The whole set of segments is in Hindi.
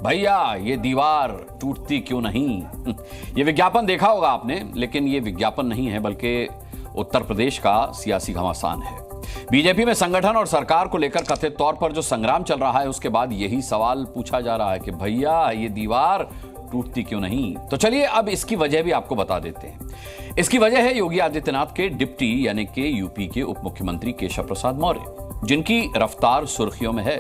भैया ये दीवार टूटती क्यों नहीं। ये विज्ञापन देखा होगा आपने, लेकिन ये विज्ञापन नहीं है बल्कि उत्तर प्रदेश का सियासी घमासान है। बीजेपी में संगठन और सरकार को लेकर कथित तौर पर जो संग्राम चल रहा है, उसके बाद यही सवाल पूछा जा रहा है कि भैया ये दीवार टूटती क्यों नहीं। तो चलिए अब इसकी वजह भी आपको बता देते हैं। इसकी वजह है योगी आदित्यनाथ के डिप्टी यानी कि यूपी के उप मुख्यमंत्री केशव प्रसाद मौर्य, जिनकी रफ्तार सुर्खियों में है।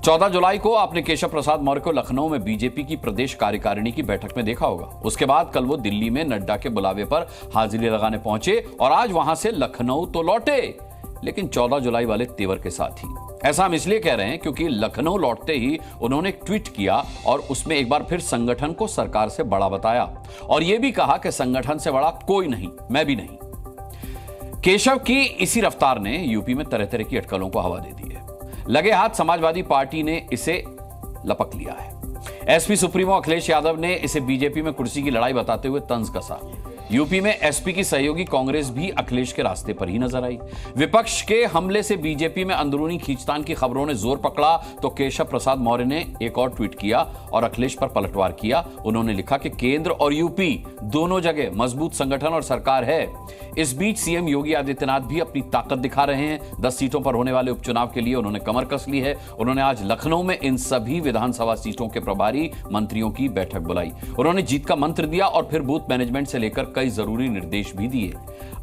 14 जुलाई को आपने केशव प्रसाद मौर्य को लखनऊ में बीजेपी की प्रदेश कार्यकारिणी की बैठक में देखा होगा। उसके बाद कल वो दिल्ली में नड्डा के बुलावे पर हाजिरी लगाने पहुंचे और आज वहां से लखनऊ तो लौटे, लेकिन 14 जुलाई वाले तेवर के साथ ही। ऐसा हम इसलिए कह रहे हैं क्योंकि लखनऊ लौटते ही उन्होंने एक ट्वीट किया और उसमें एक बार फिर संगठन को सरकार से बड़ा बताया और यह भी कहा कि संगठन से बड़ा कोई नहीं, मैं भी नहीं। केशव की इसी रफ्तार ने यूपी में तरह तरह की अटकलों को हवा दे दी है। लगे हाथ समाजवादी पार्टी ने इसे लपक लिया है। एसपी सुप्रीमो अखिलेश यादव ने इसे बीजेपी में कुर्सी की लड़ाई बताते हुए तंज कसा। यूपी में एसपी की सहयोगी कांग्रेस भी अखिलेश के रास्ते पर ही नजर आई। विपक्ष के हमले से बीजेपी में अंदरूनी खींचतान की खबरों ने जोर पकड़ा तो केशव प्रसाद मौर्य ने एक और ट्वीट किया और अखिलेश पर पलटवार किया। उन्होंने लिखा कि केंद्र और यूपी दोनों जगह मजबूत संगठन और सरकार है। इस बीच सीएम योगी आदित्यनाथ भी अपनी ताकत दिखा रहे हैं। 10 सीटों पर होने वाले उपचुनाव के लिए उन्होंने कमर कस ली है। उन्होंने आज लखनऊ में इन सभी विधानसभा सीटों के प्रभारी मंत्रियों की बैठक बुलाई। उन्होंने जीत का मंत्र दिया और फिर बूथ मैनेजमेंट से लेकर कई जरूरी निर्देश भी दिए।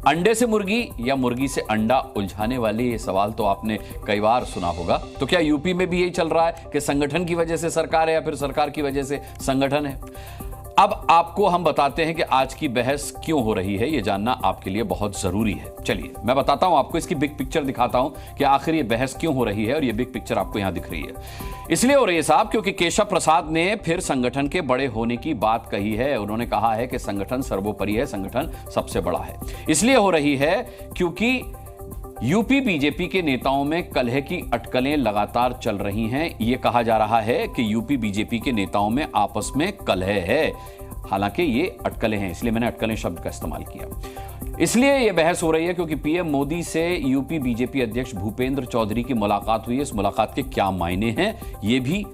अंडे से मुर्गी या मुर्गी से अंडा उलझाने वाले ये सवाल तो आपने कई बार सुना होगा। तो क्या यूपी में भी यही चल रहा है कि संगठन की वजह से सरकार है या फिर सरकार की वजह से संगठन है? अब आपको हम बताते हैं कि आज की बहस क्यों हो रही है। यह जानना आपके लिए बहुत जरूरी है। चलिए मैं बताता हूं आपको, इसकी बिग पिक्चर दिखाता हूं कि आखिर ये बहस क्यों हो रही है। और ये बिग पिक्चर आपको यहां दिख रही है। इसलिए हो रही है साहब क्योंकि केशव प्रसाद ने फिर संगठन के बड़े होने की बात कही है। उन्होंने कहा है कि संगठन सर्वोपरि है, संगठन सबसे बड़ा है। इसलिए हो रही है क्योंकि यूपी बीजेपी के नेताओं में कलह की अटकलें लगातार चल रही हैं। यह कहा जा रहा है कि यूपी बीजेपी के नेताओं में आपस में कलह है। हालांकि ये अटकलें हैं, इसलिए मैंने अटकलें शब्द का इस्तेमाल किया। इसलिए यह बहस हो रही है क्योंकि पीएम मोदी से यूपी बीजेपी अध्यक्ष भूपेंद्र चौधरी की मुलाकात हुई है। इस मुलाकात के क्या मायने हैं यह भी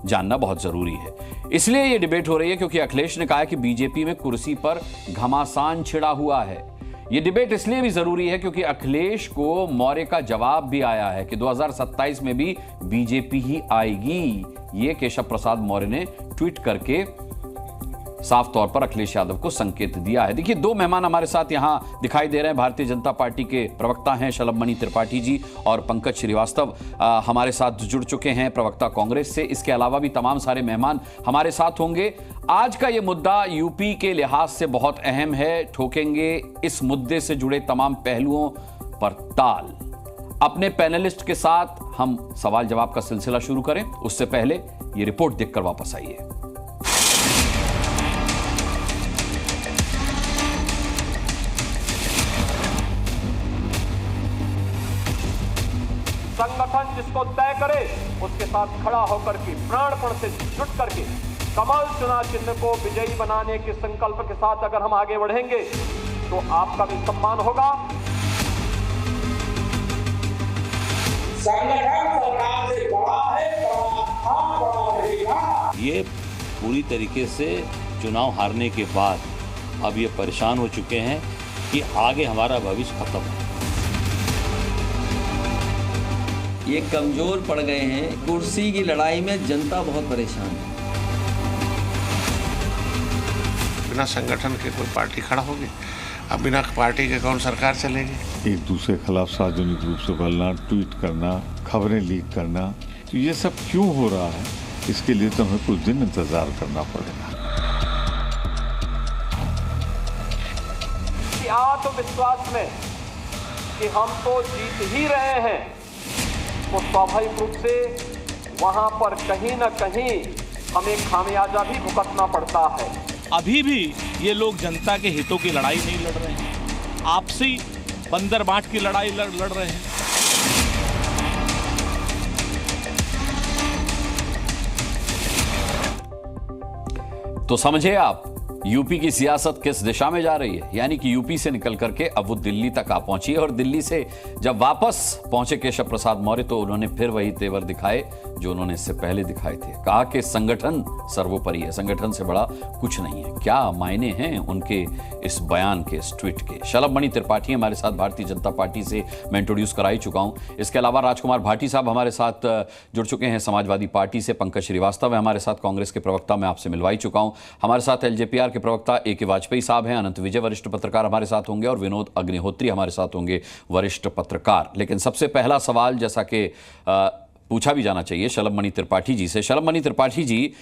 जानना बहुत जरूरी है। इसलिए यह डिबेट हो रही है क्योंकि अखिलेश ने कहा कि बीजेपी में कुर्सी पर घमासान छिड़ा हुआ है। यह डिबेट इसलिए भी जरूरी है क्योंकि अखिलेश को मौर्य का जवाब भी आया है कि 2027 में भी बीजेपी ही आएगी। यह केशव प्रसाद मौर्य ने ट्वीट करके साफ तौर पर अखिलेश यादव को संकेत दिया है। देखिए, 2 मेहमान हमारे साथ यहां दिखाई दे रहे हैं। भारतीय जनता पार्टी के प्रवक्ता हैं शलभमणि त्रिपाठी जी और पंकज श्रीवास्तव हमारे साथ जुड़ चुके हैं प्रवक्ता कांग्रेस से। इसके अलावा भी तमाम सारे मेहमान हमारे साथ होंगे। आज का यह मुद्दा यूपी के लिहाज से बहुत अहम है। ठोकेंगे इस मुद्दे से जुड़े तमाम पहलुओं पर ताल। अपने पैनलिस्ट के साथ हम सवाल जवाब का सिलसिला शुरू करें उससे पहले यह रिपोर्ट देखकर वापस आइए। संगठन जिसको तय करे उसके साथ खड़ा होकर के प्राणपण से जुट करके कमल चुनाव चिन्ह को विजयी बनाने के संकल्प के साथ अगर हम आगे बढ़ेंगे तो आपका भी सम्मान होगा। संगठन सरकार से बड़ा है, बड़ा रहेगा। ये पूरी तरीके से चुनाव हारने के बाद अब ये परेशान हो चुके हैं कि आगे हमारा भविष्य खत्म है। ये कमजोर पड़ गए हैं। कुर्सी की लड़ाई में जनता बहुत परेशान है। बिना संगठन के कोई पार्टी खड़ा होगी? अब बिना पार्टी के कौन सरकार चलेगी? एक दूसरे के खिलाफ सार्वजनिक रूप से बोलना, ट्वीट करना, खबरें लीक करना, तो ये सब क्यों हो रहा है? इसके लिए तो हमें कुछ दिन इंतजार करना पड़ेगा। आत्मविश्वास में कि हम तो जीत ही रहे हैं, तो स्वाभाविक रूप से वहां पर कहीं ना कहीं हमें खामियाजा भी भुगतना पड़ता है। अभी भी ये लोग जनता के हितों की लड़ाई नहीं लड़ रहे हैं, आपसी बंदर बांट की लड़ाई लड़ रहे हैं। तो समझे आप, यूपी की सियासत किस दिशा में जा रही है, यानी कि यूपी से निकल करके अब वो दिल्ली तक आ पहुंची है। और दिल्ली से जब वापस पहुंचे केशव प्रसाद मौर्य तो उन्होंने फिर वही तेवर दिखाए जो उन्होंने इससे पहले दिखाए थे। कहा कि संगठन सर्वोपरि है, संगठन से बड़ा कुछ नहीं है। क्या मायने हैं उनके इस बयान के, इस ट्वीट के। शलभ मणि त्रिपाठी हमारे साथ भारतीय जनता पार्टी से मैं इंट्रोड्यूस करा ही चुका हूं। इसके अलावा राजकुमार भाटी साहब हमारे साथ जुड़ चुके हैं समाजवादी पार्टी से। पंकज श्रीवास्तव है हमारे साथ, कांग्रेस के प्रवक्ता, मैं आपसे मिलवा ही चुका हूं। हमारे साथ एलजेपीआर के प्रवक्ता ए.के. वाजपेयी साहब हैं। अनंत विजय वरिष्ठ पत्रकार हमारे साथ होंगे और विनोद अग्निहोत्री हमारे साथ होंगे, वरिष्ठ पत्रकार। लेकिन सबसे पहला सवाल जैसा कि पूछा भी जाना चाहिए शलभ मणि त्रिपाठी जी से। शलभ मणि त्रिपाठी जी,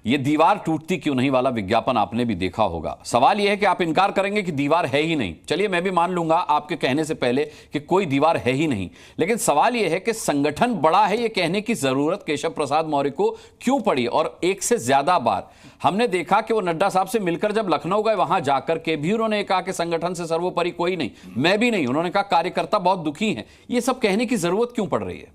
ये दीवार टूटती क्यों नहीं वाला विज्ञापन आपने भी देखा होगा। सवाल यह है कि आप इनकार करेंगे कि दीवार है ही नहीं। चलिए मैं भी मान लूंगा आपके कहने से पहले कि कोई दीवार है ही नहीं, लेकिन सवाल यह है कि संगठन बड़ा है, यह कहने की जरूरत केशव प्रसाद मौर्य को क्यों पड़ी। और एक से ज्यादा बार हमने देखा कि वो नड्डा साहब से मिलकर जब लखनऊ गए, वहां जाकर के भी उन्होंने कहा कि संगठन से सर्वोपरि कोई नहीं, मैं भी नहीं। उन्होंने कहा कार्यकर्ता बहुत दुखी हैं। ये सब कहने की जरूरत क्यों पड़ रही है?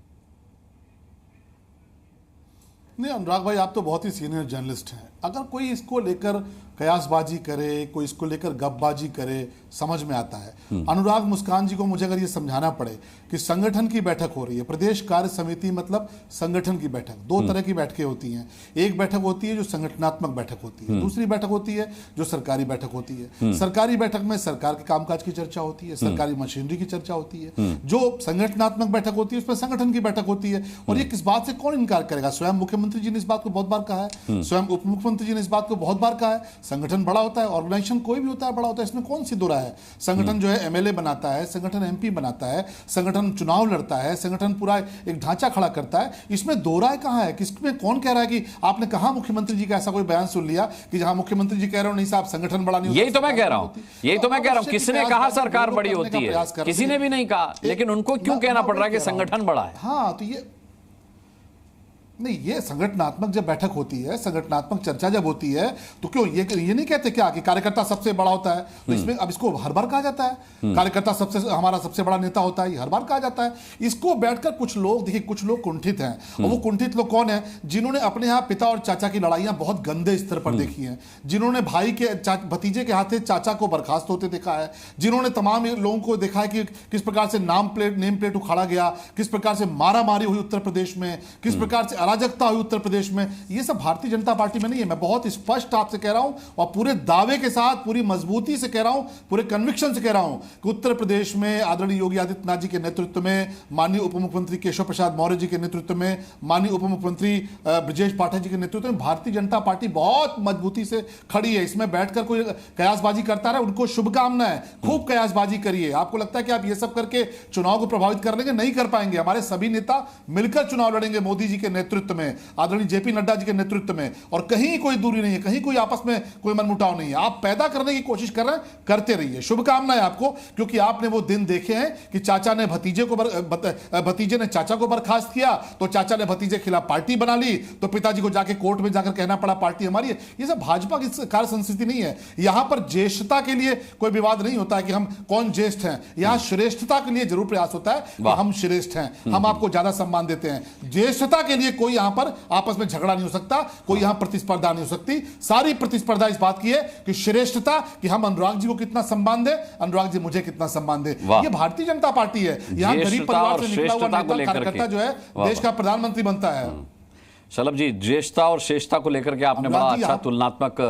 नहीं अनुराग भाई, आप तो बहुत ही सीनियर जर्नलिस्ट हैं। अगर कोई इसको लेकर कयासबाजी करे, कोई इसको लेकर गपबाजी करे, समझ में आता है। अनुराग मुस्कान जी को मुझे अगर ये समझाना पड़े कि संगठन की बैठक हो रही है, प्रदेश कार्य समिति मतलब संगठन की बैठक, दो तरह की बैठकें होती हैं। एक बैठक होती है जो संगठनात्मक बैठक होती है, दूसरी बैठक होती है जो सरकारी बैठक होती है। सरकारी बैठक में सरकार के कामकाज की चर्चा होती है, सरकारी मशीनरी की चर्चा होती है। जो संगठनात्मक बैठक होती है उसमें संगठन की बैठक होती है। और ये किस बात से कौन इनकार करेगा? स्वयं मुख्यमंत्री जी ने इस बात को बहुत बार कहा है, स्वयं उप मुख्यमंत्री जी ने इस बात को बहुत बार कहा है। संगठन बड़ा होता है, ऑर्गेनाइजेशन कोई भी होता है बड़ा होता है, इसमें कौन सी दो राय है। संगठन जो है एमएलए बनाता है, संगठन एमपी बनाता है, संगठन चुनाव लड़ता है, संगठन पूरा एक ढांचा खड़ा करता है। इसमें दो राय कहां है? किसमें कौन कह रहा है कि आपने कहा मुख्यमंत्री जी का ऐसा कोई बयान सुन लिया कि जहां मुख्यमंत्री जी कह रहे हो नहीं साहब संगठन बड़ा नहीं होता। यही तो मैं कह रहा हूं, यही तो मैं कह रहा हूं। किसने कहा सरकार बड़ी होती है? किसी ने भी नहीं कहा, लेकिन उनको क्यों कहना पड़ रहा है कि संगठन बड़ा है? हाँ, तो ये नहीं, ये संगठनात्मक जब बैठक होती है, संगठनात्मक चर्चा जब होती है तो क्यों ये नहीं कहते क्या कि कार्यकर्ता सबसे बड़ा होता है? तो इसमें अब इसको हर बार कहा जाता है कार्यकर्ता हमारा सबसे बड़ा नेता होता है, ये हर बार कहा जाता है। इसको बैठकर कुछ लोग, देखिए कुछ लोग कुंठित हैं, और वो कुंठित लोग कौन है? जिन्होंने अपने यहाँ पिता और चाचा की लड़ाइयां बहुत गंदे स्तर पर देखी हैं, जिन्होंने भाई के भतीजे के हाथे चाचा को बर्खास्त होते देखा है, जिन्होंने तमाम लोगों को देखा है कि किस प्रकार से नेम प्लेट उखाड़ा गया, किस प्रकार से मारा मारी हुई उत्तर प्रदेश में, किस प्रकार से अराजकता हुई उत्तर प्रदेश में। ये सब भारतीय जनता पार्टी में नहीं है। मैं बहुत स्पष्ट आपसे कह रहा हूं और पूरे दावे के साथ, पूरी मजबूती से कह रहा हूं, पूरे कन्विक्शन से कह रहा हूं कि उत्तर प्रदेश में आदरणीय योगी आदित्यनाथ जी के नेतृत्व में, माननीय उप मुख्यमंत्री केशव प्रसाद मौर्य जी के नेतृत्व में, माननीय उप मुख्यमंत्री ब्रजेश पाठक जी के नेतृत्व में भारतीय जनता पार्टी बहुत मजबूती से खड़ी है। इसमें बैठकर कोई कयासबाजी करता रहे, उनको शुभकामनाएं, खूब कयासबाजी करिए। आपको लगता है कि आप ये सब करके चुनाव को प्रभावित कर लेंगे? नहीं कर पाएंगे। हमारे सभी नेता मिलकर चुनाव लड़ेंगे मोदी जी के नेतृत्व में, आदरणीय जेपी नड्डा जी के नेतृत्व में, और कहीं कोई दूरी नहीं है, कहीं कोई आपस में कोई मनमुटाव नहीं है। आप पैदा करने की कोशिश कर रहे हैं, करते रहिए। शुभकामनाएं आपको, क्योंकि आपने वो दिन देखे हैं कि चाचा ने भतीजे ने चाचा को बर्खास्त किया, तो चाचा ने भतीजे के खिलाफ पार्टी बना ली, तो पिताजी को जाके कोर्ट में जाकर कहना पड़ा पार्टी हमारी है। ये सब भाजपा की कार्य संस्कृति नहीं है। यहां पर ज्येष्ठता के लिए कोई विवाद नहीं होता है कि हम कौन ज्येष्ठ हैं। यहां श्रेष्ठता के लिए जरूर प्रयास होता है कि हम श्रेष्ठ हैं, हम आपको ज्यादा सम्मान देते हैं। ज्येष्ठता के लिए कोई यहां पर आपस में झगड़ा नहीं हो सकता, कोई यहां प्रतिस्पर्धा नहीं हो सकती। सारी प्रतिस्पर्धा इस बात की है कि श्रेष्ठता, कि हम अनुराग जी को कितना सम्मान दें, अनुराग जी मुझे कितना सम्मान दें। ये भारतीय जनता पार्टी है। यहां गरीब परिवार से निकला हुआ नेता, कार्यकर्ता जो है देश का प्रधानमंत्री बनता है। शलभ जी, ज्येष्ठता और श्रेष्ठता को लेकर के आपने बड़ा अच्छा तुलनात्मक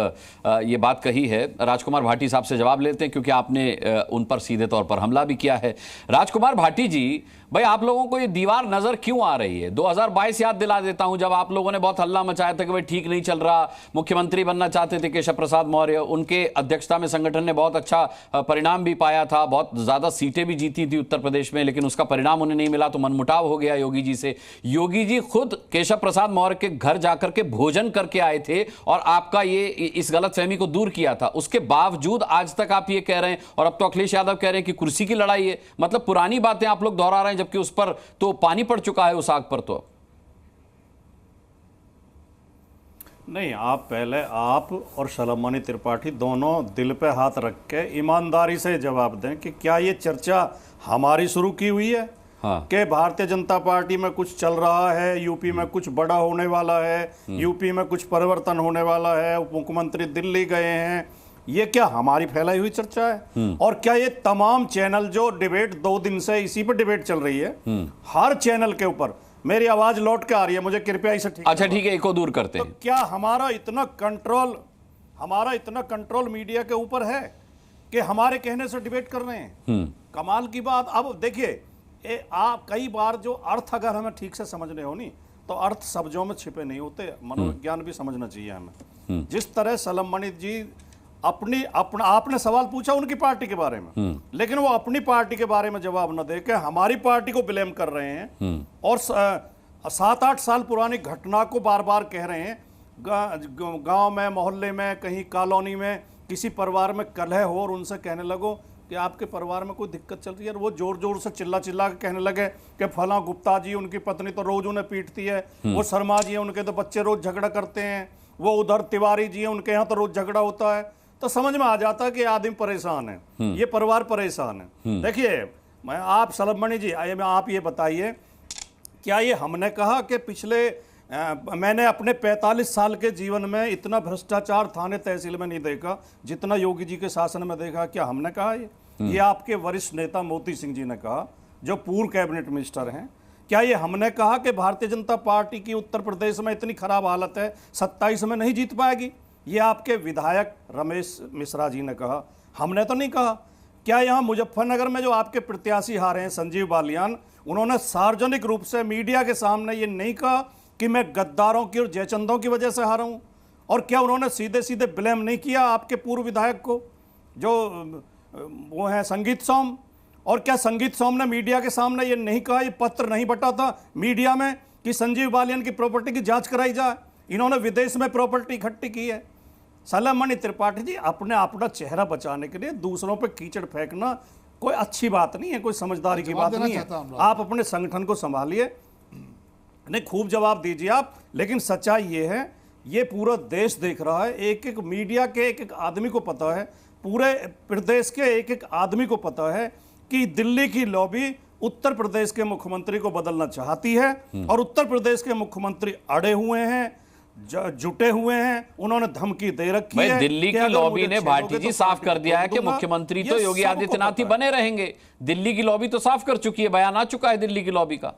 ये बात कही है। राजकुमार भाटी साहब से जवाब लेते हैं, क्योंकि आपने उन पर सीधे तौर पर हमला भी किया है। राजकुमार भाटी जी, भाई आप लोगों को ये दीवार नजर क्यों आ रही है? 2022 याद दिला देता हूं, जब आप लोगों ने बहुत हल्ला मचाया था कि भाई ठीक नहीं चल रहा, मुख्यमंत्री बनना चाहते थे केशव प्रसाद मौर्य, उनके अध्यक्षता में संगठन ने बहुत अच्छा परिणाम भी पाया था, बहुत ज्यादा सीटें भी जीती थी उत्तर प्रदेश में, लेकिन उसका परिणाम उन्हें नहीं मिला, तो मनमुटाव हो गया योगी जी से। योगी जी खुद केशव प्रसाद मौर्य के घर जाकर के भोजन करके आए थे और आपका ये इस गलतफहमी को दूर किया था। उसके बावजूद आज तक आप ये कह रहे हैं, और अब तो अखिलेश यादव कह रहे हैं कि कुर्सी की लड़ाई है। मतलब पुरानी बातें आप लोग दोहरा रहे हैं, जबकि उस पर तो पानी पड़ चुका है, उस आग पर। तो नहीं, आप पहले आप और शलभ मणि त्रिपाठी दोनों दिल पे हाथ रख के ईमानदारी से जवाब दें कि क्या ये चर्चा हमारी शुरू की हुई है? हाँ। कि भारतीय जनता पार्टी में कुछ चल रहा है, यूपी में कुछ बड़ा होने वाला है, यूपी में कुछ परिवर्तन होने वाला है, उप मुख्यमंत्री दिल्ली गए हैं, ये क्या हमारी फैलाई हुई चर्चा है? और क्या ये तमाम चैनल जो डिबेट 2 दिन से इसी पर डिबेट चल रही है, हर चैनल के ऊपर मेरी आवाज लौट के आ रही है, मुझे कृपया इसे ठीक अच्छा ठीक है, इको दूर करते हैं। तो क्या हमारा इतना कंट्रोल मीडिया के ऊपर है कि हमारे कहने से डिबेट कर रहे हैं? कमाल की बात। अब देखिए आप कई बार जो अर्थ अगर हमें ठीक से समझने हो नहीं तो अर्थ शब्दों में छिपे नहीं होते, मनोविज्ञान भी समझना चाहिए हमें। जिस तरह सलम मणि जी आपने सवाल पूछा उनकी पार्टी के बारे में, लेकिन वो अपनी पार्टी के बारे में जवाब न देके हमारी पार्टी को ब्लेम कर रहे हैं और 7-8 साल पुरानी घटना को बार बार कह रहे हैं। गांव में, मोहल्ले में, कहीं कॉलोनी में किसी परिवार में कलह हो और उनसे कहने लगो कि आपके परिवार में कोई दिक्कत चल रही है, और वो जोर जोर से चिल्ला के कहने लगे कि फलां गुप्ता जी उनकी पत्नी तो रोज उन्हें पीटती है, वो शर्मा जी है उनके तो बच्चे रोज झगड़ा करते हैं, वो उधर तिवारी जी है उनके यहाँ तो रोज झगड़ा होता है। तो समझ में आ जाता है कि आदमी परेशान है, ये परिवार परेशान है। देखिए मैं आप सलम मणि जी आप ये बताइए, क्या ये हमने कहा कि मैंने अपने 45 साल के जीवन में इतना भ्रष्टाचार थाने तहसील में नहीं देखा जितना योगी जी के शासन में देखा? क्या हमने कहा ये आपके वरिष्ठ नेता मोती सिंह जी ने कहा, जो पूर्व कैबिनेट मिनिस्टर हैं। क्या ये हमने कहा कि भारतीय जनता पार्टी की उत्तर प्रदेश में इतनी खराब हालत है 27 में नहीं जीत पाएगी? ये आपके विधायक रमेश मिश्रा जी ने कहा, हमने तो नहीं कहा। क्या यहाँ मुजफ्फरनगर में जो आपके प्रत्याशी हारे हैं संजीव बालियान, उन्होंने सार्वजनिक रूप से मीडिया के सामने ये नहीं कहा कि मैं गद्दारों की और जयचंदों की वजह से हारा हूं? और क्या उन्होंने सीधे सीधे ब्लेम नहीं किया आपके पूर्व विधायक को जो वो है संगीत सोम? और क्या संगीत सोम ने मीडिया के सामने ये नहीं कहा, ये पत्र नहीं बटा था मीडिया में कि संजीव बालियान की प्रॉपर्टी की जांच कराई जाए? इन्होंने विदेश में प्रॉपर्टी इकट्ठी की है। सलम मणि त्रिपाठी जी, अपना चेहरा बचाने के लिए दूसरों पर कीचड़ फेंकना कोई अच्छी बात नहीं है, कोई समझदारी की बात नहीं है। आप अपने संगठन को संभालिए, नहीं खूब जवाब दीजिए आप, लेकिन सच्चाई ये है, ये पूरा देश देख रहा है, एक एक मीडिया के एक एक आदमी को पता है, पूरे प्रदेश के एक एक आदमी को पता है कि दिल्ली की लॉबी उत्तर प्रदेश के मुख्यमंत्री को बदलना चाहती है और उत्तर प्रदेश के मुख्यमंत्री अड़े हुए हैं, जुटे हुए हैं, उन्होंने धमकी दे रखी है। दिल्ली की लॉबी ने भाटी जी साफ कर दिया है कि मुख्यमंत्री तो योगी आदित्यनाथ ही बने रहेंगे। दिल्ली की लॉबी तो साफ कर चुकी है, बयान आ चुका है दिल्ली की लॉबी का।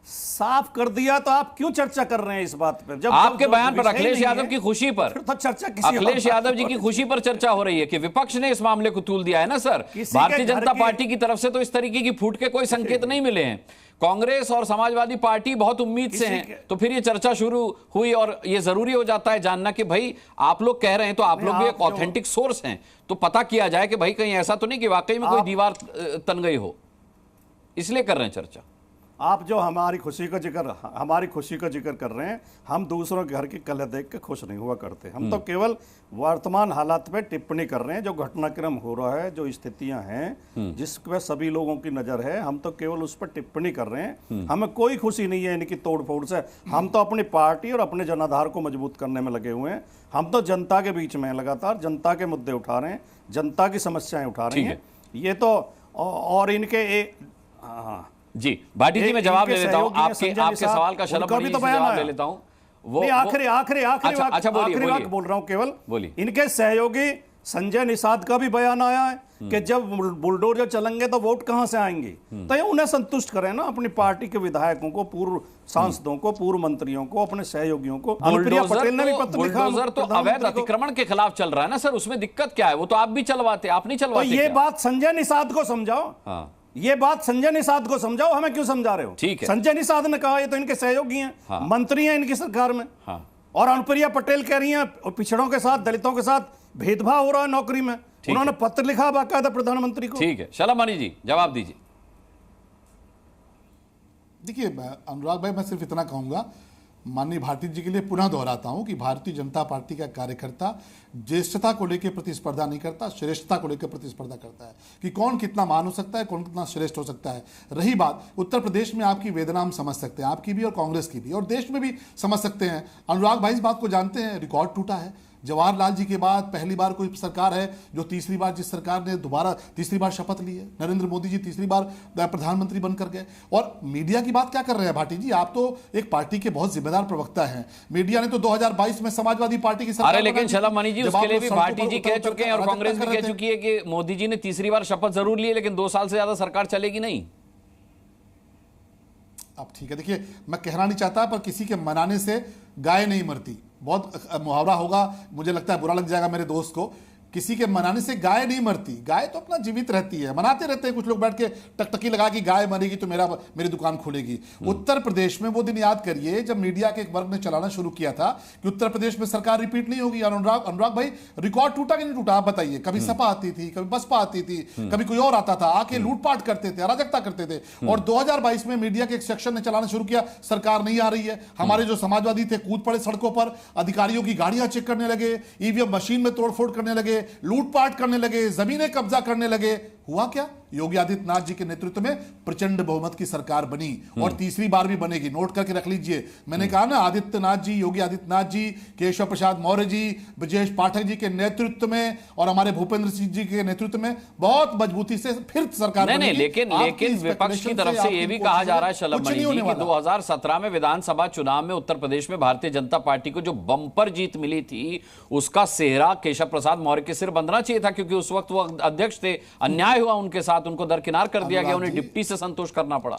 साफ कर दिया तो आप क्यों चर्चा कर रहे हैं इस बात पर? जब आपके बयान पर अखिलेश यादव की खुशी पर तो चर्चा अखिलेश यादव जी की खुशी पर चर्चा हो रही है कि विपक्ष ने इस मामले को तूल दिया है ना सर। भारतीय जनता पार्टी की तरफ से तो इस तरीके की फूट के कोई संकेत नहीं मिले हैं। कांग्रेस और समाजवादी पार्टी बहुत उम्मीद से हैं, तो फिर ये चर्चा शुरू हुई और ये जरूरी हो जाता है जानना कि भाई आप लोग कह रहे हैं तो आप लोग भी एक ऑथेंटिक सोर्स हैं, तो पता किया जाए कि भाई कहीं ऐसा तो नहीं कि वाकई में कोई दीवार तन गई हो, इसलिए कर रहे हैं चर्चा। आप जो हमारी खुशी का जिक्र कर रहे हैं, हम दूसरों के घर की कलह देख के खुश नहीं हुआ करते। हम तो केवल वर्तमान हालात पे टिप्पणी कर रहे हैं, जो घटनाक्रम हो रहा है, जो स्थितियां हैं जिस पे सभी लोगों की नजर है, हम तो केवल उस पर टिप्पणी कर रहे हैं। हमें कोई खुशी नहीं है इनकी तोड़ फोड़ से। हम तो अपनी पार्टी और अपने जनाधार को मजबूत करने में लगे हुए हैं। हम तो जनता के बीच में लगातार जनता के मुद्दे उठा रहे हैं, जनता की समस्याएं उठा रहे हैं। ये तो और इनके हाँ जी भाटी जी मैं जवाब ले लेता हूं आपके सवाल का शलम मणि से जवाब ले लेता हूं। वो आखिरी अच्छा बोलिए बोल रहा हूं केवल बोलिए। इनके सहयोगी संजय निषाद का भी बयान आया है कि जब बुलडोजर चलेंगे तो वोट कहां से आएंगे? तो ये उन्हें संतुष्ट करें ना, अपनी पार्टी के विधायकों को, पूर्व सांसदों को, पूर्व मंत्रियों को, अपने सहयोगियों को। अनुप्रिया पटेल ने भी पत्र लिखा। बुलडोजर तो अवैध अतिक्रमण के खिलाफ चल रहा है ना सर, उसमें दिक्कत क्या है? वो तो आप भी चलवाते, आप नहीं चलवाते। ये बात संजय निषाद को समझाओ, ये बात संजय निषाद को समझाओ, हमें क्यों समझा रहे हो? ठीक है, संजय निषाद ने कहा, ये तो इनके सहयोगी हैं, मंत्री हैं इनकी सरकार में। और अनुप्रिया पटेल कह रही हैं पिछड़ों के साथ, दलितों के साथ भेदभाव हो रहा है नौकरी में। उन्होंने पत्र लिखा बाकायदा प्रधानमंत्री को। ठीक है, शलम मणि जी जवाब दीजिए। देखिए अनुराग भाई, मैं सिर्फ इतना कहूंगा, माननीय भाटी जी के लिए पुनः दोहराता हूं कि भारतीय जनता पार्टी का कार्यकर्ता ज्येष्ठता को लेकर प्रतिस्पर्धा नहीं करता, श्रेष्ठता को लेकर प्रतिस्पर्धा करता है कि कौन कितना मान हो सकता है, कौन कितना श्रेष्ठ हो सकता है। रही बात उत्तर प्रदेश में, आपकी वेदना हम समझ सकते हैं, आपकी भी और कांग्रेस की भी, और देश में भी समझ सकते हैं। अनुराग भाई इस बात को जानते हैं, रिकॉर्ड टूटा है, जवाहरलाल जी के बाद पहली बार कोई सरकार है जो तीसरी बार, जिस सरकार ने दोबारा तीसरी बार शपथ ली है। नरेंद्र मोदी जी तीसरी बार प्रधानमंत्री बनकर गए। और मीडिया की बात क्या कर रहे हैं भाटी जी, आप तो एक पार्टी के बहुत जिम्मेदार प्रवक्ता हैं। मीडिया ने तो 2022 में समाजवादी पार्टी की सरकार, अरे लेकिन शलभ मणि जी, उसके लिए भी भाटी जी कह चुके हैं और कांग्रेस भी कह चुकी है कि मोदी जी ने तीसरी बार शपथ जरूर ली है, लेकिन 2 साल से ज्यादा सरकार चलेगी नहीं। अब ठीक है, देखिए मैं कहना नहीं चाहता, पर किसी के मनाने से गाय नहीं मरती। बहुत मुहावरा होगा, मुझे लगता है बुरा लग जाएगा मेरे दोस्त को। किसी के मनाने से गाय नहीं मरती, गाय तो अपना जीवित रहती है। मनाते रहते हैं कुछ लोग बैठ के टकटकी लगा कि गाय मरेगी तो मेरी दुकान खुलेगी। उत्तर प्रदेश में वो दिन याद करिए जब मीडिया के एक वर्ग ने चलाना शुरू किया था कि उत्तर प्रदेश में सरकार रिपीट नहीं होगी। अनुराग भाई, रिकॉर्ड टूटा कि नहीं टूटा, आप बताइए। कभी सपा आती थी, कभी बसपा आती थी, कभी कोई और आता था, आके लूटपाट करते थे, अराजकता करते थे। और 2022 में मीडिया के एक सेक्शन ने चलाना शुरू किया, सरकार नहीं आ रही है। हमारे जो समाजवादी थे कूद पड़े सड़कों पर, अधिकारियों की गाड़ियां चेक करने लगे, ईवीएम मशीन में तोड़फोड़ करने लगे, लूटपाट करने लगे, जमीनें कब्जा करने लगे। हुआ क्या? योगी आदित्यनाथ जी के नेतृत्व में प्रचंड बहुमत की सरकार बनी और तीसरी बार भी बनेगी। नोट करके रख लीजिए, मैंने कहा ना, आदित्यनाथ जी, योगी आदित्यनाथ जी, केशव प्रसाद मौर्य जी, ब्रजेश पाठक जी के नेतृत्व में और हमारे भूपेंद्र सिंह जी के नेतृत्व में बहुत मजबूती से फिर सरकार बनेगी। नहीं, लेकिन विपक्ष की तरफ से यह भी कहा जा रहा है शलभ मणि जी कि 2017 में विधानसभा चुनाव में उत्तर प्रदेश में भारतीय जनता पार्टी को जो बंपर जीत मिली थी, उसका सेहरा केशव प्रसाद मौर्य के सिर बंधना चाहिए था, क्योंकि उस वक्त वो अध्यक्ष थे। अन्याय हुआ उनके साथ, उनको दरकिनार कर दिया गया, उन्हें डिप्टी से संतोष करना पड़ा।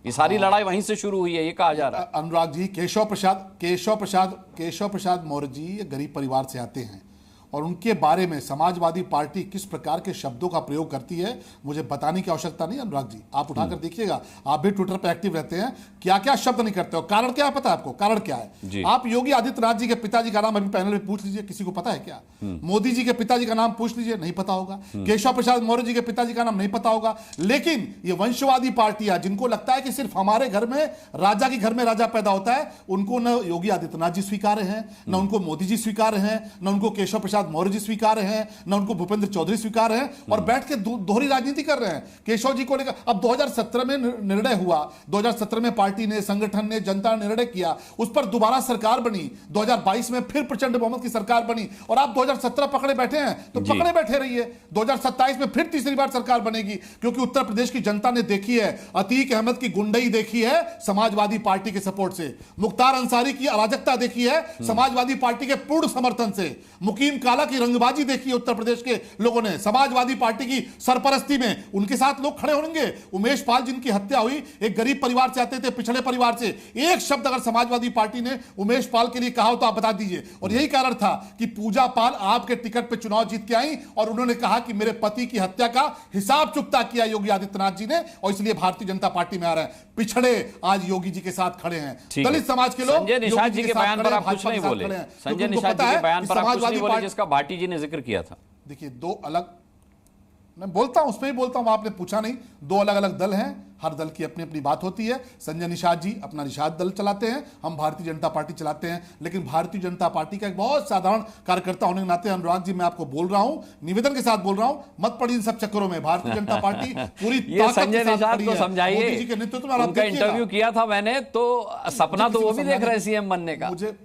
ये सारी लड़ाई वहीं से शुरू हुई है, ये कहा जा रहा है। अनुराग जी, केशव प्रसाद मौर्य जी गरीब परिवार से आते हैं और उनके बारे में समाजवादी पार्टी किस प्रकार के शब्दों का प्रयोग करती है मुझे बताने की आवश्यकता नहीं। अनुराग जी, आप उठाकर देखिएगा, आप भी ट्विटर पर एक्टिव रहते हैं, क्या क्या शब्द नहीं करते हो। कारण क्या है पता है आपको? कारण क्या है? आप योगी आदित्यनाथ जी के पिताजी का नाम अभी पैनल में पूछ लीजिए, किसी को पता है क्या? मोदी जी के पिताजी का नाम पूछ लीजिए, नहीं पता होगा। केशव प्रसाद मौर्य जी के पिताजी का नाम नहीं पता होगा। लेकिन ये वंशवादी पार्टियां, जिनको लगता है कि सिर्फ हमारे घर में राजा के घर में राजा पैदा होता है, उनको न योगी आदित्यनाथ जी स्वीकार हैं, न उनको मोदी जी स्वीकार हैं, न उनको केशव प्रसाद मौर्य जी स्वीकार हैं, न उनको भूपेंद्र चौधरी स्वीकार हैं, और बैठ के दोहरी राजनीति कर रहे हैं केशव जी को लेकर। अब 2017 में निर्णय हुआ, 2017 में पार्टी ने, संगठन ने, जनता ने निर्णय किया, उस पर दोबारा सरकार बनी। 2022 में फिर प्रचंड बहुमत की सरकार बनी और आप 2017 पकड़े बैठे हैं तो पकड़े बैठे रहिए। 2027 में फिर तीसरी बार सरकार बनेगी, क्योंकि उत्तर प्रदेश की जनता ने देखी है, अतीक अहमद की गुंडई देखी है समाजवादी पार्टी के सपोर्ट से, मुख्तार अंसारी की अराजकता देखी है समाजवादी पार्टी के पूर्ण समर्थन से, मुकीम काला की रंगबाजी देखी है उत्तर प्रदेश के लोगों ने समाजवादी पार्टी की सरपरस्ती में। उनके साथ लोग खड़े होंगे। उमेश पाल जिनकी हत्या हुई, एक गरीब परिवार से आते थे, पिछड़े परिवार से, एक शब्द अगर समाजवादी पार्टी ने उमेश पाल के लिए कहा हो तो आप बता दीजिए। और यही कारण था कि पूजा पाल आपके टिकट पे चुनाव जीत के आई और उन्होंने कहा कि मेरे पति की हत्या का हिसाब चुकता किया योगी आदित्यनाथ जी ने, और इसलिए भारतीय जनता पार्टी में आ रहे हैं। पिछड़े आज योगी जी के साथ खड़े हैं, दलित समाज के लोग। संजय निषाद जी के बयान पर आप कुछ नहीं बोले। संजय निषाद जी के बयान पर आप कुछ नहीं बोले, जिसका भाटी जी ने जिक्र किया था। देखिए, दो अलग, मैं बोलता हूं, उसमें ही बोलता हूं, आपने पूछा नहीं। दो अलग अलग दल हैं, हर दल की अपनी अपनी बात होती है। संजय निषाद जी अपना निषाद दल चलाते हैं, हम भारतीय जनता पार्टी चलाते हैं। लेकिन भारतीय जनता पार्टी का एक बहुत साधारण कार्यकर्ता होने के नाते अनुराग जी, मैं आपको बोल रहा हूं, निवेदन के साथ बोल रहा हूं, मत पड़िए इन सब चक्करों में। भारतीय जनता पार्टी पूरी संजय निषाद को समझाइए, मोदी जी के नेतृत्व में। उनका इंटरव्यू किया था मैंने, तो सपना तो वो भी देख रहे हैं सीएम बनने का। मुझे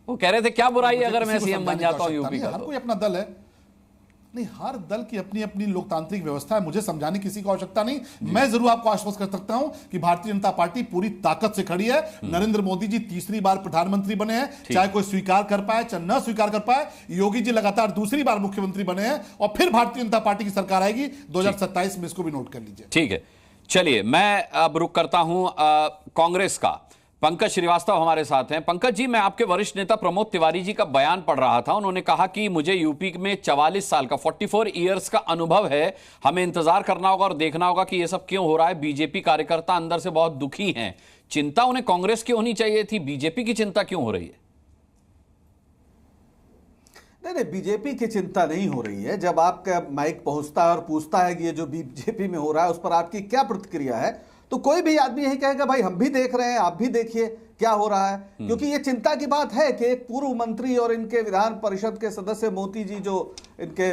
वो कह रहे थे क्या बुराई है अगर मैं सीएम बन जाता हूं यूपी का। हर कोई अपना दल है, नहीं, हर दल की अपनी अपनी लोकतांत्रिक व्यवस्था है। मुझे समझाने किसी को आवश्यकता नहीं। मैं जरूर आपको आश्वस्त कर सकता हूं कि भारतीय जनता पार्टी पूरी ताकत से खड़ी है। नरेंद्र मोदी जी तीसरी बार प्रधानमंत्री बने हैं, चाहे कोई स्वीकार कर पाए चाहे न स्वीकार कर पाए। योगी जी लगातार दूसरी बार मुख्यमंत्री बने हैं और फिर भारतीय जनता पार्टी की सरकार आएगी 2027 में। इसको भी नोट कर लीजिए। ठीक है, चलिए मैं अब रुक करता हूं कांग्रेस का। पंकज श्रीवास्तव हमारे साथ हैं। पंकज जी, मैं आपके वरिष्ठ नेता प्रमोद तिवारी जी का बयान पढ़ रहा था। उन्होंने कहा कि मुझे यूपी में 44 साल का 44 ईयर्स का अनुभव है, हमें इंतजार करना होगा और देखना होगा कि यह सब क्यों हो रहा है। बीजेपी कार्यकर्ता अंदर से बहुत दुखी हैं। चिंता उन्हें कांग्रेस की होनी चाहिए थी, बीजेपी की चिंता क्यों हो रही है? नहीं, बीजेपी की चिंता नहीं हो रही है। जब आपका माइक पहुंचता है और पूछता है कि ये जो बीजेपी में हो रहा है उस पर आपकी क्या प्रतिक्रिया है, तो कोई भी आदमी यही कहेगा भाई हम भी देख रहे हैं, आप भी देखिए क्या हो रहा है। क्योंकि ये चिंता की बात है कि एक पूर्व मंत्री और इनके विधान परिषद के सदस्य मोती जी जो इनके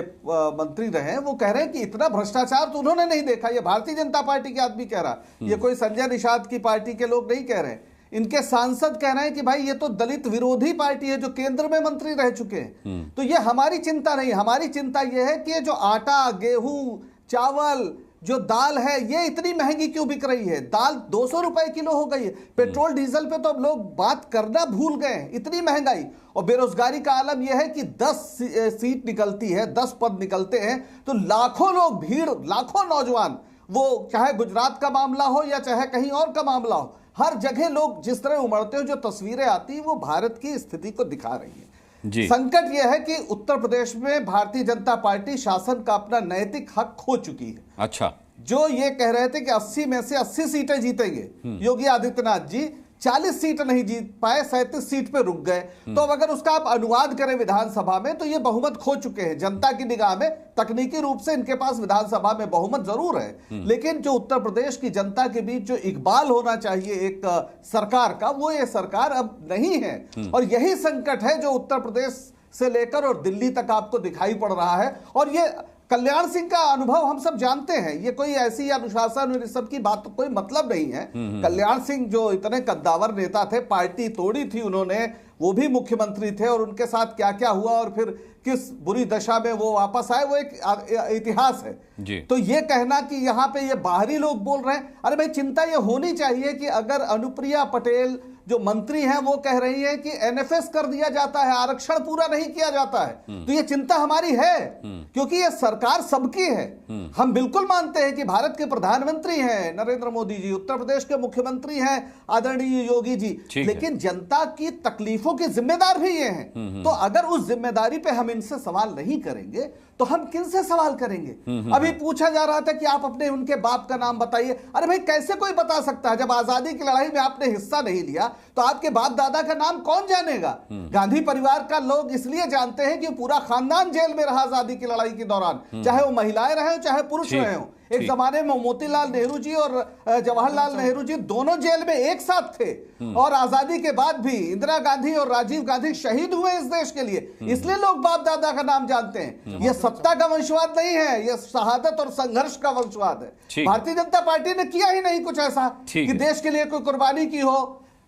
मंत्री रहे हैं, वो कह रहे हैं कि इतना भ्रष्टाचार तो उन्होंने नहीं देखा। ये भारतीय जनता पार्टी के आदमी कह रहा है, ये कोई संजय निषाद की पार्टी के लोग नहीं कह रहे हैं। इनके सांसद कह रहे हैं कि भाई ये तो दलित विरोधी पार्टी है जो केंद्र में मंत्री रह चुके हैं। तो ये हमारी चिंता नहीं, हमारी चिंता ये है कि जो आटा, गेहूं, चावल, जो दाल है ये इतनी महंगी क्यों बिक रही है। दाल 200 रुपए किलो हो गई है, पेट्रोल डीजल पे तो अब लोग बात करना भूल गए हैं, इतनी महंगाई। और बेरोजगारी का आलम यह है कि 10 सीट निकलती है, 10 पद निकलते हैं तो लाखों लोग, भीड़, लाखों नौजवान, वो चाहे गुजरात का मामला हो या चाहे कहीं और का मामला हो, हर जगह लोग जिस तरह उमड़ते हो, जो तस्वीरें आती हैं वो भारत की स्थिति को दिखा रही है। जी। संकट यह है कि उत्तर प्रदेश में भारतीय जनता पार्टी शासन का अपना नैतिक हक खो चुकी है। अच्छा, जो ये कह रहे थे कि 80 में से 80 सीटें जीतेंगे योगी आदित्यनाथ जी, 40 सीट नहीं जीत पाए, 37 सीट पे रुक गए। तो अब अगर उसका आप अनुवाद करें विधानसभा में तो ये बहुमत खो चुके हैं जनता की निगाह में। तकनीकी रूप से इनके पास विधानसभा में बहुमत जरूर है, लेकिन जो उत्तर प्रदेश की जनता के बीच जो इकबाल होना चाहिए एक सरकार का, वो ये सरकार अब नहीं है। और यही संकट है जो उत्तर प्रदेश से लेकर और दिल्ली तक आपको दिखाई पड़ रहा है। और ये कल्याण सिंह का अनुभव हम सब जानते हैं, ये कोई ऐसी अनुशासन और इस सब की बात तो कोई मतलब नहीं है। कल्याण सिंह जो इतने कद्दावर नेता थे, पार्टी तोड़ी थी उन्होंने, वो भी मुख्यमंत्री थे, और उनके साथ क्या क्या हुआ और फिर किस बुरी दशा में वो वापस आए, वो एक इतिहास है जी। तो ये कहना कि यहाँ पे ये बाहरी लोग बोल रहे हैं, अरे भाई चिंता ये होनी चाहिए कि अगर अनुप्रिया पटेल जो मंत्री हैं वो कह रही है कि एनएफएस कर दिया जाता है, आरक्षण पूरा नहीं किया जाता है, तो ये चिंता हमारी है, क्योंकि ये सरकार सबकी है। हम बिल्कुल मानते हैं कि भारत के प्रधानमंत्री हैं नरेंद्र मोदी जी, उत्तर प्रदेश के मुख्यमंत्री हैं आदरणीय योगी जी, लेकिन जनता की तकलीफों के जिम्मेदार भी ये हैं। तो अगर उस जिम्मेदारी पे हम इनसे सवाल नहीं करेंगे तो हम किनसे सवाल करेंगे। अभी पूछा जा रहा था कि आप अपने उनके बाप का नाम बताइए। अरे भाई कैसे कोई बता सकता है, जब आजादी की लड़ाई में आपने हिस्सा नहीं लिया तो आपके बाप दादा का नाम कौन जानेगा। गांधी परिवार का लोग इसलिए जानते हैं कि पूरा खानदान जेल में रहा आजादी की लड़ाई के दौरान, चाहे वो महिलाएं रहे हो चाहे पुरुष रहे हो। एक जमाने में मोतीलाल नेहरू जी और जवाहरलाल नेहरू जी दोनों जेल में एक साथ थे, और आजादी के बाद भी इंदिरा गांधी और राजीव गांधी शहीद हुए इस देश के लिए, इसलिए लोग बाप दादा का नाम जानते हैं। यह सत्ता का वंशवाद नहीं है, यह शहादत और संघर्ष का वंशवाद है। भारतीय जनता पार्टी ने किया ही नहीं कुछ ऐसा कि देश के लिए कोई कुर्बानी की हो।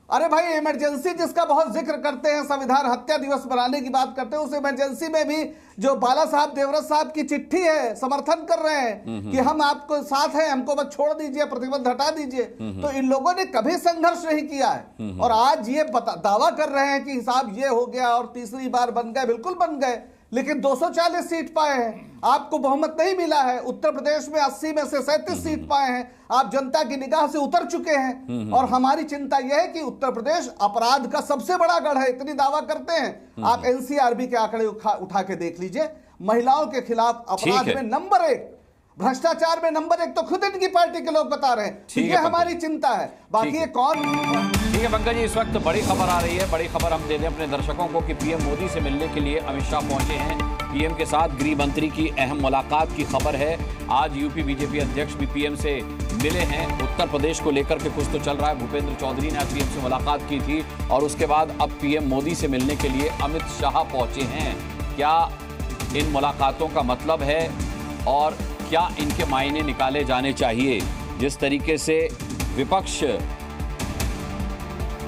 अरे भाई इमरजेंसी जिसका बहुत जिक्र करते हैं, संविधान हत्या दिवस मनाने की बात करते हैं, उस इमरजेंसी में भी जो बाला साहब देवव्रत साहब की चिट्ठी है, समर्थन कर रहे हैं कि हम आपको साथ हैं, हमको बस छोड़ दीजिए, प्रतिबंध हटा दीजिए। तो इन लोगों ने कभी संघर्ष नहीं किया है, और आज ये दावा कर रहे हैं कि हिसाब ये हो गया और तीसरी बार बन गए। बिल्कुल बन गए, लेकिन 240 सीट पाए हैं, आपको बहुमत नहीं मिला है। उत्तर प्रदेश में 80 में से 37 सीट पाए हैं, आप जनता की निगाह से उतर चुके हैं। और हमारी चिंता यह है कि उत्तर प्रदेश अपराध का सबसे बड़ा गढ़ है, इतनी दावा करते हैं। आप एनसीआरबी के आंकड़े उठा के देख लीजिए, महिलाओं के खिलाफ अपराध में नंबर 1, भ्रष्टाचार में नंबर 1 तो खुद इनकी पार्टी के लोग बता रहे हैं। ये हमारी चिंता है, बाकी ये कौन। ठीक है पंकज जी, इस वक्त बड़ी खबर आ रही है, बड़ी खबर हम दे दें अपने दर्शकों को कि पीएम मोदी से मिलने के लिए अमित शाह पहुंचे हैं। पीएम के साथ गृह मंत्री की अहम मुलाकात की खबर है। आज यूपी बीजेपी अध्यक्ष भी पीएम से मिले हैं। उत्तर प्रदेश को लेकर के कुछ तो चल रहा है। भूपेंद्र चौधरी ने आज पीएम से मुलाकात की थी, और उसके बाद अब पीएम मोदी से मिलने के लिए अमित शाह पहुंचे हैं। क्या इन मुलाकातों का मतलब है, और क्या इनके मायने निकाले जाने चाहिए? जिस तरीके से विपक्ष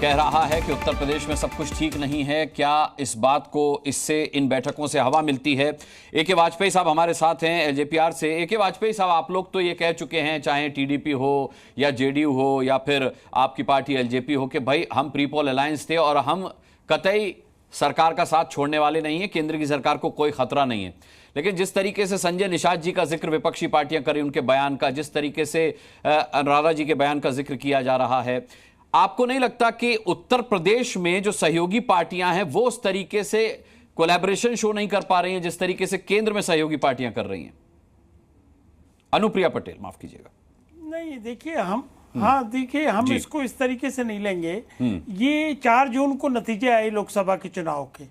कह रहा है कि उत्तर प्रदेश में सब कुछ ठीक नहीं है, क्या इस बात को, इससे, इन बैठकों से हवा मिलती है? ए.के. वाजपेयी साहब हमारे साथ हैं एलजेपीआर से। ए.के. वाजपेयी साहब, आप लोग तो ये कह चुके हैं, चाहे टीडीपी हो या जेडीयू हो या फिर आपकी पार्टी एलजेपी हो, कि भाई हम प्रीपोल अलायंस थे और हम कतई सरकार का साथ छोड़ने वाले नहीं है, केंद्र की सरकार को कोई खतरा नहीं है। लेकिन जिस तरीके से संजय निषाद जी का जिक्र विपक्षी पार्टियां करें, उनके बयान का, जिस तरीके से अनुराधा जी के बयान का जिक्र किया जा रहा है, आपको नहीं लगता कि उत्तर प्रदेश में जो सहयोगी पार्टियां हैं वो उस तरीके से कोलैबोरेशन शो नहीं कर पा रही हैं जिस तरीके से केंद्र में सहयोगी पार्टियां कर रही हैं? अनुप्रिया पटेल, माफ कीजिएगा। नहीं, देखिए हम इसको इस तरीके से नहीं लेंगे। ये 4 जून को नतीजे आए लोकसभा के चुनाव के।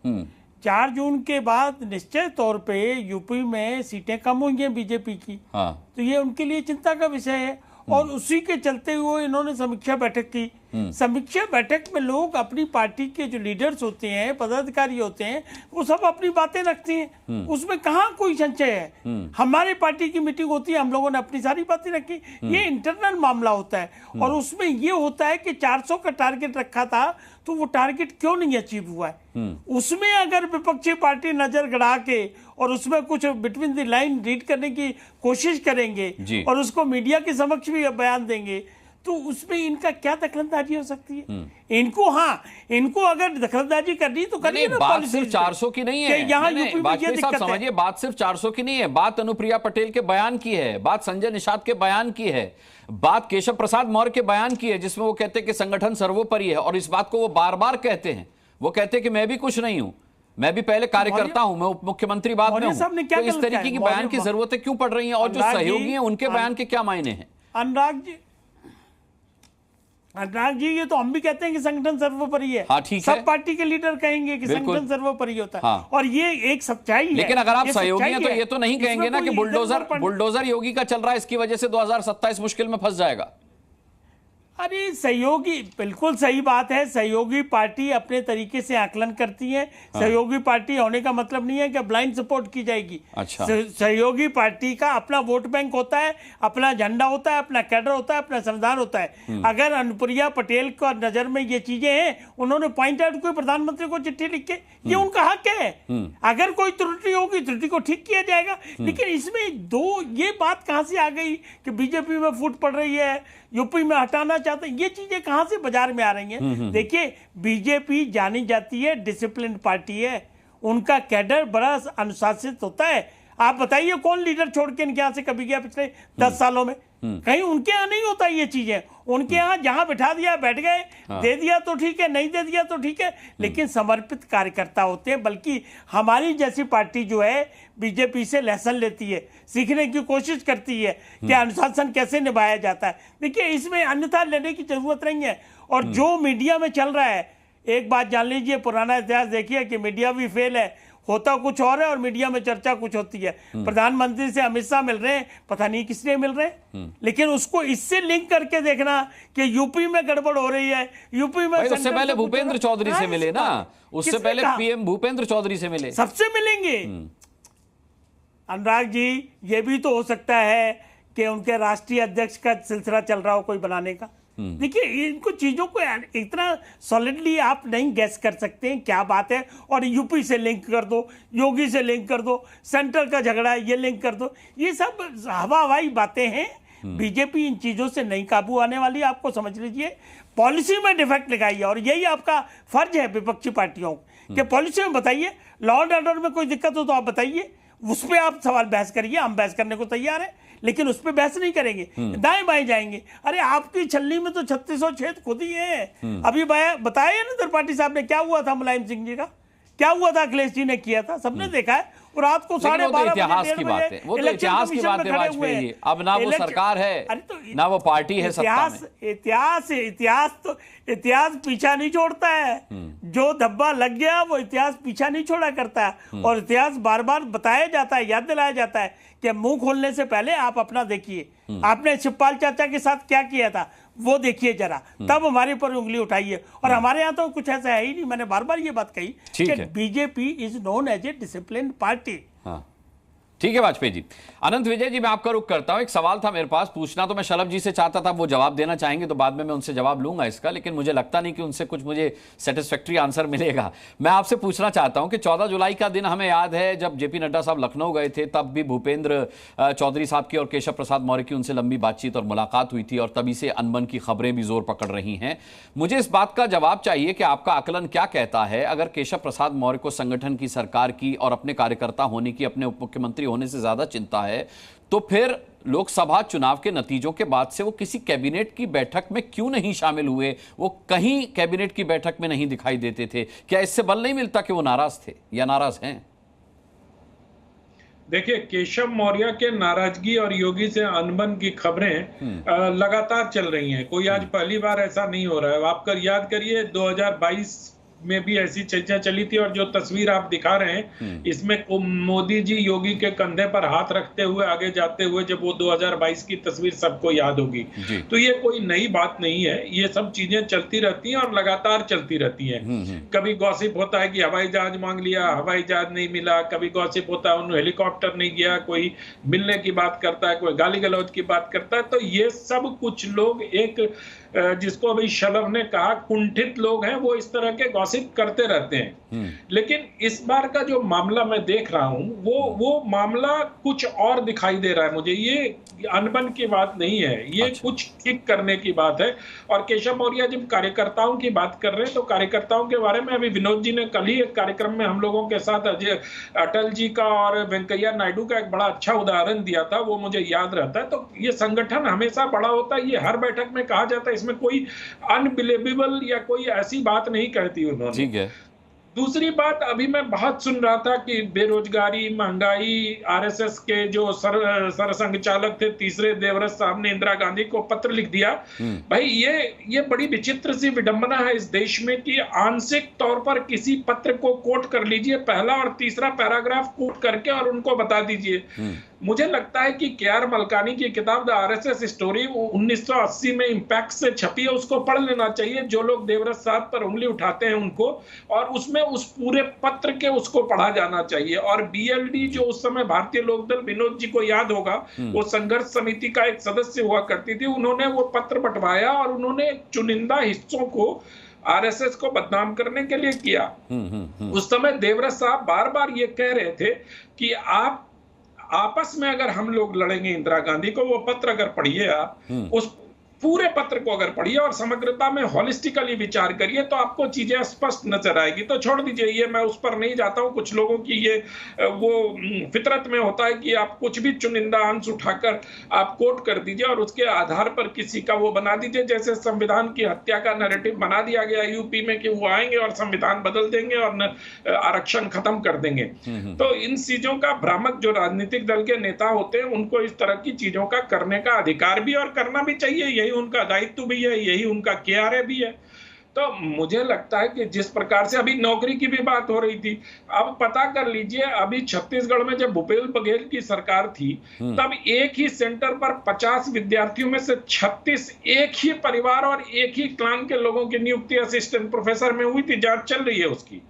4 जून के बाद निश्चय तौर पे यूपी में सीटें कम हुई हैं बीजेपी की। तो ये उनके लिए चिंता का विषय है, और उसी के चलते हुए इन्होंने समीक्षा बैठक की समीक्षा बैठक में लोग अपनी पार्टी के जो लीडर्स होते हैं, पदाधिकारी होते हैं, वो सब अपनी बातें रखते हैं, उसमें कहाँ कोई संशय है। हमारी पार्टी की मीटिंग होती है, हम लोगों ने अपनी सारी बातें रखी, ये इंटरनल मामला होता है। और उसमें ये होता है कि 400 का टारगेट रखा था, तो वो टारगेट क्यों नहीं अचीव हुआ है। उसमें अगर विपक्षी पार्टी नजर गड़ा के और उसमें कुछ बिटवीन द लाइन रीड करने की कोशिश करेंगे और उसको मीडिया के समक्ष भी बयान देंगे, तो उसमें इनका क्या दखलंदाजी हो सकती है। इनको अगर दखलंदाजी करनी तो करिए ना। बात सिर्फ 400 की नहीं है, वाजपेयी साहब समझिए, बात सिर्फ 400 की नहीं है, बात अनुप्रिया पटेल के बयान की है, बात संजय निषाद के बयान की है, बात केशव प्रसाद मौर्य के बयान की है, जिसमें वो कहते हैं कि संगठन सर्वोपरि है। और इस बात को वो बार बार कहते हैं, वो कहते हैं कि मैं भी कुछ नहीं हूं, मैं भी पहले कार्यकर्ता हूं, मैं उप मुख्यमंत्री बाद में हूं। तो इस तरीके की बयान की जरूरतें क्यों पड़ रही हैं, और जो सहयोगी हैं उनके बयान के क्या मायने हैं। अनुराग जी, ये तो हम भी कहते हैं कि संगठन सर्वोपरि है। हाँ, ठीक है। सब पार्टी के लीडर कहेंगे कि संगठन सर्वोपरि होता है। हाँ। और ये एक सच्चाई है। लेकिन अगर आप सहयोगी हैं तो ये तो नहीं कहेंगे ना कि बुलडोजर योगी का चल रहा है, इसकी वजह से 2027 मुश्किल में फंस जाएगा। अरे सहयोगी, बिल्कुल सही बात है। सहयोगी पार्टी अपने तरीके से आकलन करती है। सहयोगी पार्टी होने का मतलब नहीं है कि ब्लाइंड सपोर्ट की जाएगी। अच्छा। सहयोगी पार्टी का अपना वोट बैंक होता है, अपना झंडा होता है, अपना कैडर होता है, अपना संविधान होता है। अगर अनुप्रिया पटेल का नजर में ये चीजें हैं, उन्होंने पॉइंट आउट कोई प्रधानमंत्री को चिट्ठी लिख के, ये उनका हक है। अगर कोई त्रुटि होगी, त्रुटि को ठीक किया जाएगा। लेकिन इसमें ये बात कहां से आ गई कि बीजेपी में फूट पड़ रही है, यूपी में हटाना चाहते हैं, ये चीजें कहां से बाजार में आ रही हैं। देखिए, बीजेपी जानी जाती है डिसिप्लिन पार्टी है, उनका कैडर बड़ा अनुशासित होता है। आप बताइए कौन लीडर छोड़ के इनके यहां से कभी गया पिछले 10 सालों में? कहीं उनके यहाँ नहीं होता ये चीजें। उनके यहाँ जहां बिठा दिया बैठ गए, दे दिया तो ठीक है, नहीं दे दिया तो ठीक है, लेकिन समर्पित कार्यकर्ता होते हैं। बल्कि हमारी जैसी पार्टी जो है बीजेपी से लेसन लेती है, सीखने की कोशिश करती है कि अनुशासन कैसे निभाया जाता है। देखिए, इसमें अन्यथा लेने की जरूरत नहीं है। और जो मीडिया में चल रहा है, एक बात जान लीजिए, पुराना इतिहास देखिए कि मीडिया भी फेल है, होता कुछ और है और मीडिया में चर्चा कुछ होती है। प्रधानमंत्री से अमित शाह मिल रहे हैं, पता नहीं किस लिए मिल रहे हैं, लेकिन उसको इससे लिंक करके देखना कि यूपी में गड़बड़ हो रही है, यूपी में। उससे पहले भूपेंद्र चौधरी से मिले ना, उससे पहले पीएम भूपेंद्र चौधरी से मिले, सबसे मिलेंगे। अनुराग जी, ये भी तो हो सकता है कि उनके राष्ट्रीय अध्यक्ष का सिलसिला चल रहा हो कोई बनाने का। देखिए, इनको चीजों को इतना सॉलिडली आप नहीं गैस कर सकते हैं क्या बात है। और यूपी से लिंक कर दो, योगी से लिंक कर दो, सेंटर का झगड़ा है ये लिंक कर दो, ये सब हवाई बातें हैं। बीजेपी इन चीजों से नहीं काबू आने वाली, आपको समझ लीजिए। पॉलिसी में डिफेक्ट लगाइए, और यही आपका फर्ज है विपक्षी पार्टियों के। पॉलिसी में बताइए, लॉ एंड ऑर्डर में कोई दिक्कत हो तो आप बताइए, उस पर आप सवाल बहस करिए, हम बहस करने को तैयार हैं, लेकिन उस पर बहस नहीं करेंगे, दाएं बाएं जाएंगे। अरे आपकी छल्ली में तो 3600 छेद खुद ही है। अभी बताया ना त्रिपाठी साहब ने क्या हुआ था, मुलायम सिंह जी का क्या हुआ था, अखिलेश जी ने किया था, सबने देखा है। और रात को 12:30 इतिहास की बात है, वो तो इतिहास की बात है वाजपेयी। अब ना वो सरकार है ना वो पार्टी है सत्ता में। इतिहास पीछा नहीं छोड़ता है। जो धब्बा लग गया वो इतिहास पीछा नहीं छोड़ा करता है। और इतिहास बार बार बताया जाता है, याद दिलाया जाता है कि मुंह खोलने से पहले आप अपना देखिए, आपने शिवपाल चाचा के साथ क्या किया था वो देखिए जरा, तब हमारे पर उंगली उठाइए। और हमारे यहाँ तो कुछ ऐसा है ही नहीं। मैंने बार बार ये बात कही कि BJP is known as a discipline party. ठीक है वाजपेयी जी। अनंत विजय जी, मैं आपका रुख करता हूं। एक सवाल था मेरे पास पूछना, तो मैं शलभ जी से चाहता था, वो जवाब देना चाहेंगे तो बाद में मैं उनसे जवाब लूंगा इसका, लेकिन मुझे लगता नहीं कि उनसे कुछ मुझे सेटिस्फैक्टरी आंसर मिलेगा। मैं आपसे पूछना चाहता हूं कि 14 जुलाई का दिन हमें याद है, जब जेपी नड्डा साहब लखनऊ गए थे, तब भी भूपेंद्र चौधरी साहब की और केशव प्रसाद मौर्य की उनसे लंबी बातचीत और मुलाकात हुई थी, और तभी से अनबन की खबरें भी जोर पकड़ रही हैं। मुझे इस बात का जवाब चाहिए कि आपका आकलन क्या कहता है। अगर केशव प्रसाद मौर्य को संगठन की, सरकार की और अपने कार्यकर्ता होने की, अपने उप मुख्यमंत्री होने से ज्यादा चिंता है, तो फिर लोकसभा चुनाव के नतीजों के बाद से वो किसी कैबिनेट की बैठक में क्यों नहीं शामिल हुए? वो कहीं कैबिनेट की बैठक में नहीं दिखाई देते थे। क्या इससे बल नहीं मिलता कि वो नाराज थे या नाराज हैं? देखिए, केशव मौर्य के नाराजगी और योगी से अनबन की खबरें लगातार चल रही हैं। कोई आज पहली बार ऐसा नहीं हो रहा है। आप याद करिए 2022 में भी ऐसी चर्चा चली थी, और जो तस्वीर आप दिखा रहे हैं इसमें मोदी जी योगी के कंधे पर हाथ रखते हुए आगे जाते हुए, जब वो 2022 की तस्वीर सबको याद होगी। तो ये कोई नई बात नहीं है, ये सब चीजें चलती रहती हैं और लगातार चलती रहती हैं। कभी गॉसिप होता है कि हवाई जहाज मांग लिया, हवाई जहाज नहीं मिला, कभी गॉसिप होता है उन्हें हेलीकॉप्टर नहीं गया, कोई मिलने की बात करता है, कोई गाली गलौज की बात करता है। तो ये सब कुछ लोग, एक जिसको अभी शलभ ने कहा कुंठित लोग हैं, वो इस तरह के गॉसिप करते रहते हैं। लेकिन इस बार का जो मामला मैं देख रहा हूं, वो मामला कुछ और दिखाई दे रहा है मुझे। ये अनबन की बात नहीं है, ये कुछ ठीक करने की बात है। और केशव मौर्य जब कार्यकर्ताओं की बात कर रहे हैं, तो कार्यकर्ताओं के बारे में अभी विनोद जी ने कल ही एक कार्यक्रम में हम लोगों के साथ अटल जी का और वेंकैया नायडू का एक बड़ा अच्छा उदाहरण दिया था, वो मुझे याद रहता है। तो ये संगठन हमेशा बड़ा होता है, ये हर बैठक में कहा जाता है, इसमें कोई अनबिलीवेबल या कोई ऐसी बात नहीं कहती उन्होंने। ठीक है। दूसरी बात, अभी मैं बहुत सुन रहा था कि बेरोजगारी, महंगाई, आरएसएस के जो सरसंघ चालक थे तीसरे देवव्रत साहब ने इंदिरा गांधी को पत्र लिख दिया। भाई ये बड़ी विचित्र सी विडंबना है इस देश में कि आंशिक तौर पर किसी पत्र को कोट कर लीजिए, पहला और तीसरा पैराग्राफ कोट करके और उनको बता दीजिए। मुझे लगता है कि के.आर. मलकानी की किताब द आरएसएस स्टोरी 1980 में इम्पैक्ट से छपी है, उसको पढ़ लेना चाहिए जो लोग देवव्रत साहब पर उंगली उठाते हैं उनको, और उसमें उस पूरे पत्र के उसको पढ़ा जाना चाहिए। और बीएलडी जो उस समय भारतीय लोकदल, विनोद जी को याद होगा, वो संघर्ष समिति का एक सदस्य हुआ करती थी, उन्होंने वो पत्र बंटवाया और उन्होंने चुनिंदा हिस्सों को आरएसएस को बदनाम करने के लिए किया। उस समय देवव्रत साहब बार बार ये कह रहे थे कि आप आपस में अगर हम लोग लड़ेंगे इंदिरा गांधी को, वो पत्र अगर पढ़िए आप, उस पूरे पत्र को अगर पढ़िए और समग्रता में हॉलिस्टिकली विचार करिए तो आपको चीजें स्पष्ट नजर आएगी। तो छोड़ दीजिए, ये मैं उस पर नहीं जाता हूं। कुछ लोगों की ये वो फितरत में होता है कि आप कुछ भी चुनिंदा अंश उठाकर आप कोट कर दीजिए और उसके आधार पर किसी का वो बना दीजिए, जैसे संविधान की हत्या का नैरेटिव बना दिया गया यूपी में कि वो आएंगे और संविधान बदल देंगे और आरक्षण खत्म कर देंगे। तो इन चीजों का भ्रामक जो राजनीतिक दल के नेता होते हैं उनको इस तरह की चीजों का करने का अधिकार भी और करना भी चाहिए, यही उनका दायित्व भी है, यही उनका कार्य भी है। तो मुझे लगता है कि जिस प्रकार से अभी नौकरी की भी बात हो रही थी, अब पता कर लीजिए, अभी छत्तीसगढ़ में जब भूपेश बघेल की सरकार थी तब एक ही सेंटर पर 50 विद्यार्थियों में से 36 एक ही परिवार और एक ही क्लान के लोगों की नियुक्ति असिस्टेंट प्रोफेसर में हुई थी, जांच चल रही है उसकी।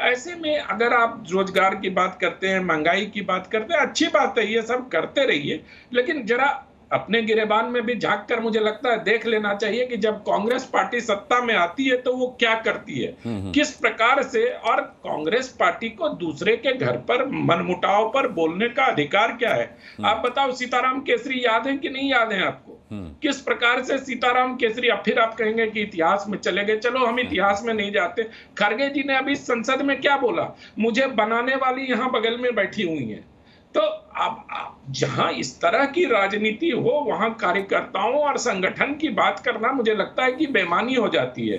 ऐसे में अगर आप रोजगार की बात करते हैं, महंगाई की बात करते हैं, अच्छी बात है, ये सब करते रहिए, लेकिन जरा अपने गिरेबान में भी झांक कर मुझे लगता है देख लेना चाहिए कि जब कांग्रेस पार्टी सत्ता में आती है तो वो क्या करती है, किस प्रकार से, और कांग्रेस पार्टी को दूसरे के घर पर मनमुटाव पर बोलने का अधिकार क्या है। आप बताओ, सीताराम केसरी याद है कि नहीं याद है आपको? किस प्रकार से सीताराम केसरी, अब फिर आप कहेंगे कि इतिहास में चले गए, चलो हम इतिहास में नहीं जाते। खड़गे जी ने अभी संसद में क्या बोला, मुझे बनाने वाली यहाँ बगल में बैठी हुई है। तो अब जहां इस तरह की राजनीति हो वहां कार्यकर्ताओं और संगठन की बात करना मुझे लगता है कि बेईमानी हो जाती है।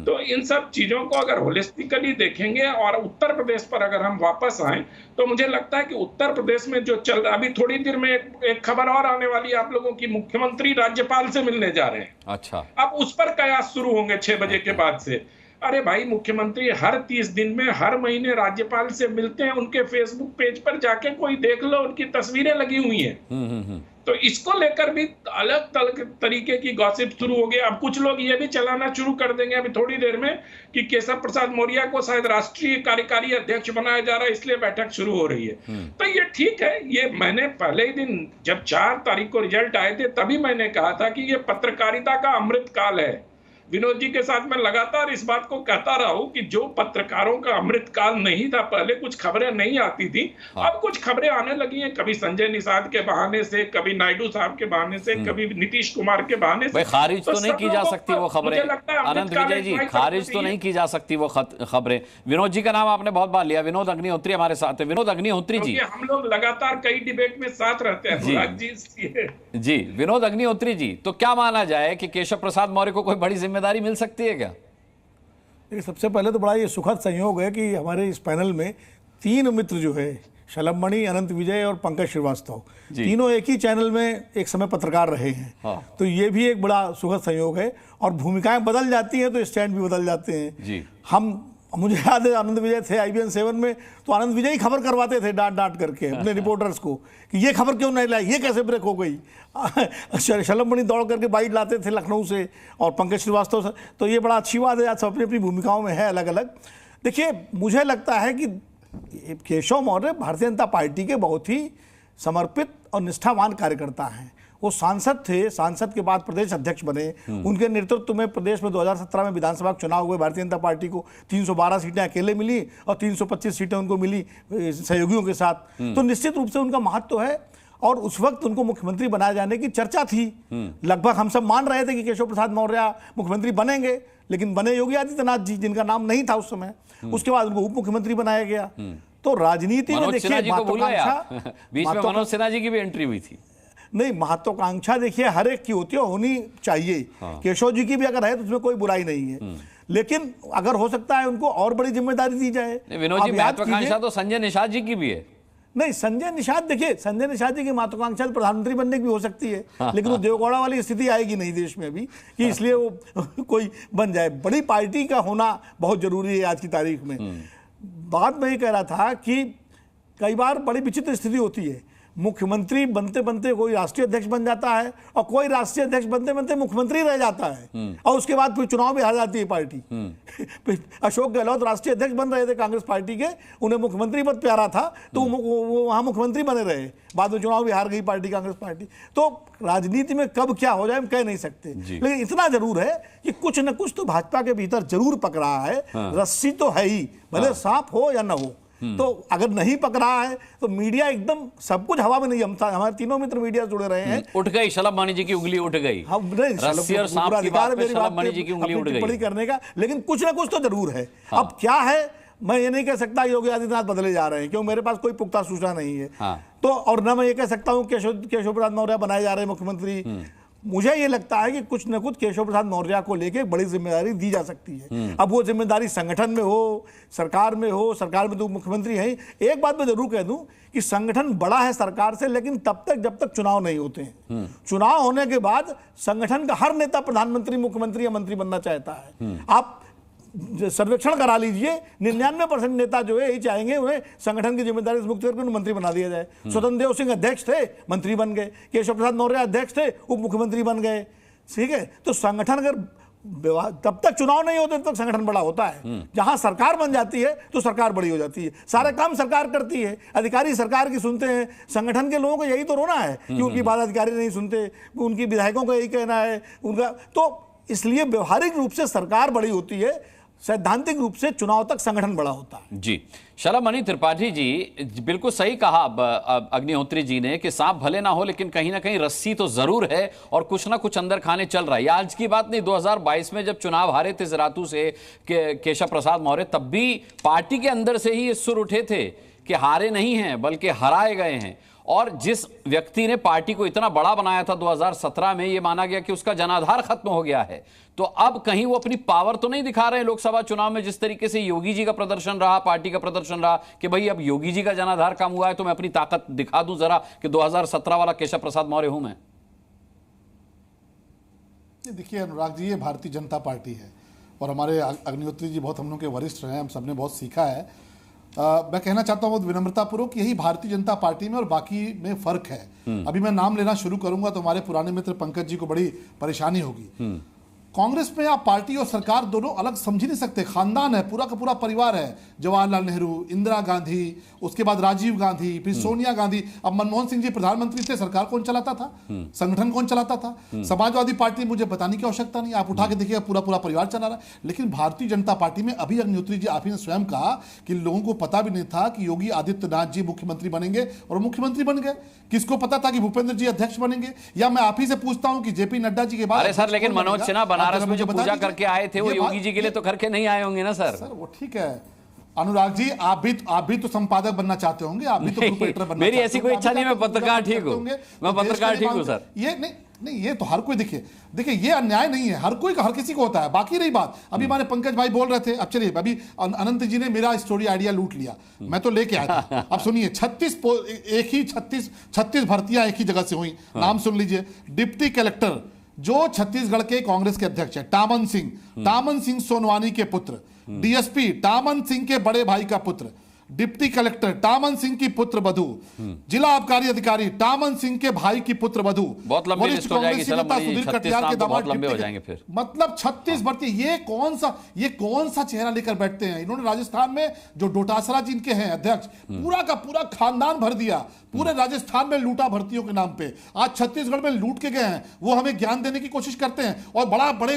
तो इन सब चीजों को अगर होलिस्टिकली देखेंगे और उत्तर प्रदेश पर अगर हम वापस आए तो मुझे लगता है कि उत्तर प्रदेश में जो चल रहा, अभी थोड़ी देर में एक खबर और आने वाली है आप लोगों की, मुख्यमंत्री राज्यपाल से मिलने जा रहे हैं। अच्छा, अब उस पर कयास शुरू होंगे 6 बजे के बाद से। अरे भाई, मुख्यमंत्री हर 30 दिन में हर महीने राज्यपाल से मिलते हैं, उनके फेसबुक पेज पर जाके कोई देख लो, उनकी तस्वीरें लगी हुई हैं। तो इसको लेकर भी अलग अलग तरीके की गॉसिप शुरू हो गई। अब कुछ लोग ये भी चलाना शुरू कर देंगे अभी थोड़ी देर में कि केशव प्रसाद मौर्य को शायद राष्ट्रीय कार्यकारी अध्यक्ष बनाया जा रहा है, इसलिए बैठक शुरू हो रही है। तो ये ठीक है, ये मैंने पहले ही दिन जब 4 तारीख को रिजल्ट आए थे तभी मैंने कहा था कि ये पत्रकारिता का अमृत काल है। विनोद जी के साथ मैं लगातार इस बात को कहता रहा हूं कि जो पत्रकारों का अमृत काल नहीं था, पहले कुछ खबरें नहीं आती थी, अब कुछ खबरें आने लगी हैं, कभी संजय निषाद के बहाने से, कभी नायडू साहब के बहाने से, कभी नीतीश कुमार के बहाने से। खारिज तो नहीं की जा सकती वो खबरें, अनंत विजय जी, खारिज तो नहीं की जा सकती वो खबरें। विनोद जी का नाम आपने बहुत बार लिया, विनोद अग्निहोत्री हमारे साथ है। विनोद अग्निहोत्री जी, हम लोग लगातार कई डिबेट में साथ रहते हैं जी। विनोद अग्निहोत्री जी, तो क्या माना जाए कि केशव प्रसाद मौर्य को कोई बड़ी जिम्मेदारी मिल सकती है क्या? देखिए, सबसे पहले तो बड़ा ये सुखद संयोग है कि हमारे इस पैनल में 3 मित्र जो है शलभ-मणि, अनंत विजय और पंकज श्रीवास्तव, तीनों एक ही चैनल में एक समय पत्रकार रहे हैं। तो ये भी एक बड़ा सुखद संयोग है। और भूमिकाएं बदल जाती हैं तो स्टैंड भी बदल जाते हैं। मुझे याद है आनंद विजय थे IBN 7 में, तो आनंद विजय ही खबर करवाते थे डांट करके अपने रिपोर्टर्स को कि ये खबर क्यों नहीं लाई, ये कैसे ब्रेक हो गई। शलभ-मणि दौड़ करके बाइट लाते थे लखनऊ से, और पंकज श्रीवास्तव से। तो ये बड़ा अच्छी बात है, आज सब अपनी अपनी भूमिकाओं में है अलग अलग। देखिए, मुझे लगता है कि केशव मौर्य भारतीय जनता पार्टी के बहुत ही समर्पित और निष्ठावान कार्यकर्ता हैं। वो सांसद थे, सांसद के बाद प्रदेश अध्यक्ष बने। उनके नेतृत्व में प्रदेश में 2017 में विधानसभा चुनाव हुए। भारतीय जनता पार्टी को 312 सीटें अकेले मिली और 325 सीटें उनको मिली सहयोगियों के साथ। तो निश्चित रूप से उनका महत्व है। और उस वक्त उनको मुख्यमंत्री बनाए जाने की चर्चा थी। लगभग हम सब मान रहे थे कि केशव प्रसाद मौर्य मुख्यमंत्री बनेंगे, लेकिन बने योगी आदित्यनाथ जी, जिनका नाम नहीं था उस समय। उसके बाद उनको उप मुख्यमंत्री बनाया गया। तो राजनीति में देखिए महत्वाकांक्षा, बीच में मनोज सिन्हा जी की भी एंट्री हुई थी। नहीं, महत्वाकांक्षा देखिए हर एक की होती है, होनी चाहिए। केशव जी की भी अगर है तो उसमें कोई बुराई नहीं है, लेकिन अगर हो सकता है उनको और बड़ी जिम्मेदारी दी जाए। विनोद जी, महत्वाकांक्षा तो संजय निषाद जी की भी है। नहीं, संजय निषाद, देखिए संजय निषाद जी की महत्वाकांक्षा प्रधानमंत्री बनने की भी हो सकती है, लेकिन वो देवगौड़ा वाली स्थिति आएगी नहीं देश में अभी कि इसलिए वो कोई बन जाए। बड़ी पार्टी का होना बहुत जरूरी है आज की तारीख में। बात मैं ये कह रहा था कि कई बार बड़ी विचित्र स्थिति होती है। मुख्यमंत्री बनते बनते कोई राष्ट्रीय अध्यक्ष बन जाता है, और कोई राष्ट्रीय अध्यक्ष बनते बनते मुख्यमंत्री रह जाता है, और उसके बाद फिर चुनाव में हार जाती है पार्टी। अशोक गहलोत राष्ट्रीय अध्यक्ष बन रहे थे कांग्रेस पार्टी के, उन्हें मुख्यमंत्री पद प्यारा था तो वो वहां मुख्यमंत्री बने रहे, बाद में चुनाव में हार गई पार्टी, कांग्रेस पार्टी। तो राजनीति में कब क्या हो जाए हम कह नहीं सकते, लेकिन इतना जरूर है कि कुछ न कुछ तो भाजपा के भीतर जरूर पक रहा है। रस्सी तो है ही, भले सांप हो या न हो। तो अगर नहीं पक रहा है तो मीडिया एकदम सब कुछ हवा में नहीं जमता। हमारे तीनों मित्र मीडिया जुड़े रहे हैं। उठ गई शलभ-मणि जी की उंगली, उठ गई। रस्सी और सांप की बात पे शलभ-मणि जी की उंगली उठ गई। टिप्पणी करने का, लेकिन कुछ ना कुछ तो जरूर है। अब क्या है मैं ये नहीं कह सकता योगी आदित्यनाथ बदले जा रहे हैं, क्योंकि मेरे पास कोई पुख्ता सूचना नहीं है। तो और न मैं ये कह सकता हूँ केशव प्रसाद मौर्य बनाए जा रहे हैं मुख्यमंत्री। मुझे ये लगता है कि कुछ न कुछ केशव प्रसाद मौर्य को लेके बड़ी जिम्मेदारी दी जा सकती है। अब वो जिम्मेदारी संगठन में हो, सरकार में हो, सरकार में तो मुख्यमंत्री है। एक बात मैं जरूर कह दूं कि संगठन बड़ा है सरकार से, लेकिन तब तक जब तक चुनाव नहीं होते हैं। चुनाव होने के बाद संगठन का हर नेता प्रधानमंत्री, मुख्यमंत्री या मंत्री बनना चाहता है। आप सर्वेक्षण करा लीजिए, 99% नेता जो है यही चाहेंगे उन्हें संगठन की जिम्मेदारी से मुक्त करके उन्हें मंत्री बना दिया जाए। स्वतंत्र देव सिंह अध्यक्ष थे, मंत्री बन गए। केशव प्रसाद मौर्य अध्यक्ष थे, उप मुख्यमंत्री बन गए। ठीक है, तो संगठन अगर तब तक चुनाव नहीं होते तब तक संगठन बड़ा होता है। जहां सरकार बन जाती है तो सरकार बड़ी हो जाती है। सारे काम सरकार करती है, अधिकारी सरकार की सुनते हैं। संगठन के लोगों को यही तो रोना है कि उनकी बात अधिकारी नहीं सुनते, उनकी विधायकों का यही कहना है उनका। तो इसलिए व्यवहारिक रूप से सरकार बड़ी होती है, सैद्धांतिक रूप से चुनाव तक संगठन बड़ा होता है। जी, शलभ-मणि त्रिपाठी जी, बिल्कुल सही कहा अग्निहोत्री जी ने कि सांप भले ना हो लेकिन कहीं ना कहीं रस्सी तो जरूर है और कुछ ना कुछ अंदर खाने चल रहा है। ये आज की बात नहीं, 2022 में जब चुनाव हारे थे जरातू से केशव प्रसाद मौर्य, तब भी पार्टी के अंदर से ही ये सुर उठे थे कि हारे नहीं हैं बल्कि हराए गए हैं। और जिस व्यक्ति ने पार्टी को इतना बड़ा बनाया था 2017 में, ये माना गया कि उसका जनाधार खत्म हो गया है। तो अब कहीं वो अपनी पावर तो नहीं दिखा रहे हैं लोकसभा चुनाव में, जिस तरीके से योगी जी का प्रदर्शन रहा, पार्टी का प्रदर्शन रहा कि भाई अब योगी जी का जनाधार कम हुआ है तो मैं अपनी ताकत दिखा दूं जरा कि 2017 वाला केशव प्रसाद मौर्य हूं मैं। देखिए अनुराग जी, ये भारतीय जनता पार्टी है और हमारे अग्निहोत्री जी बहुत हम लोग के वरिष्ठ रहे हैं, हम सबने बहुत सीखा है। मैं कहना चाहता हूं विनम्रतापूर्वक, यही भारतीय जनता पार्टी में और बाकी में फर्क है। अभी मैं नाम लेना शुरू करूंगा तो हमारे पुराने मित्र पंकज जी को बड़ी परेशानी होगी। कांग्रेस में आप पार्टी और सरकार दोनों अलग समझ ही नहीं सकते। खानदान है, पूरा का पूरा परिवार है। जवाहरलाल नेहरू, इंदिरा गांधी, उसके बाद राजीव गांधी, फिर सोनिया गांधी, अब मनमोहन सिंह जी प्रधानमंत्री थे। सरकार कौन चलाता था? संगठन कौन चलाता था? समाजवादी पार्टी, मुझे बताने की आवश्यकता नहीं, आप उठा के देखिए पूरा पूरा परिवार चला रहा है। लेकिन भारतीय जनता पार्टी में अभी अग्निहोत्री जी आप ही ने स्वयं कहा कि लोगों को पता भी नहीं था कि योगी आदित्यनाथ जी मुख्यमंत्री बनेंगे, और मुख्यमंत्री बन गए। किसको पता था कि भूपेंद्र जी अध्यक्ष बनेंगे? या मैं आप ही से पूछता हूं कि जेपी नड्डा जी के बाद, अरे सर, लेकिन मनोज सिन्हा बनारस में जो पूजा करके आए थे वो योगी जी के लिए तो करके नहीं आए होंगे ना सर? सर वो ठीक है अनुराग जी, आप भी तो संपादक बनना चाहते होंगे, आप भी तो प्रोपराइटर बनना। मेरी ऐसी कोई इच्छा नहीं, मैं पत्रकार ठीक हूं, मैं पत्रकार ठीक हूं सर। ये नहीं, नहीं, ये तो हर कोई देखिए ये अन्याय नहीं है, हर कोई का हर किसी को होता है। बाकी रही बात, अभी हमारे पंकज भाई बोल रहे थे, अब चलिए अभी अनंत जी ने मेरा स्टोरी आइडिया लूट लिया, मैं तो लेके आया था। अब सुनिए 36 भर्तियां एक ही जगह से हुई। नाम सुन लीजिए, डिप्टी कलेक्टर जो छत्तीसगढ़ के कांग्रेस के अध्यक्ष है टामन सिंह सोनवानी के पुत्र, डीएसपी टामन सिंह के बड़े भाई का पुत्र, डिप्टी कलेक्टर टामन सिंह की पुत्र वधू, जिला आबकारी अधिकारी टामन सिंह के भाई की पुत्र वधू, बहुत लंबी लिस्ट हो जाएगी, सुधीर कटियार के दामाद लंबे हो जाएंगे फिर। मतलब 36 भर्ती, ये कौन सा चेहरा लेकर बैठते हैं? इन्होंने राजस्थान में जो डोटासरा जिनके हैं अध्यक्ष, पूरा का पूरा खानदान भर दिया, पूरे राजस्थान में लूटा भर्तियों के नाम पे। आज छत्तीसगढ़ में लूट के गए हैं, वो हमें ज्ञान देने की कोशिश करते हैं और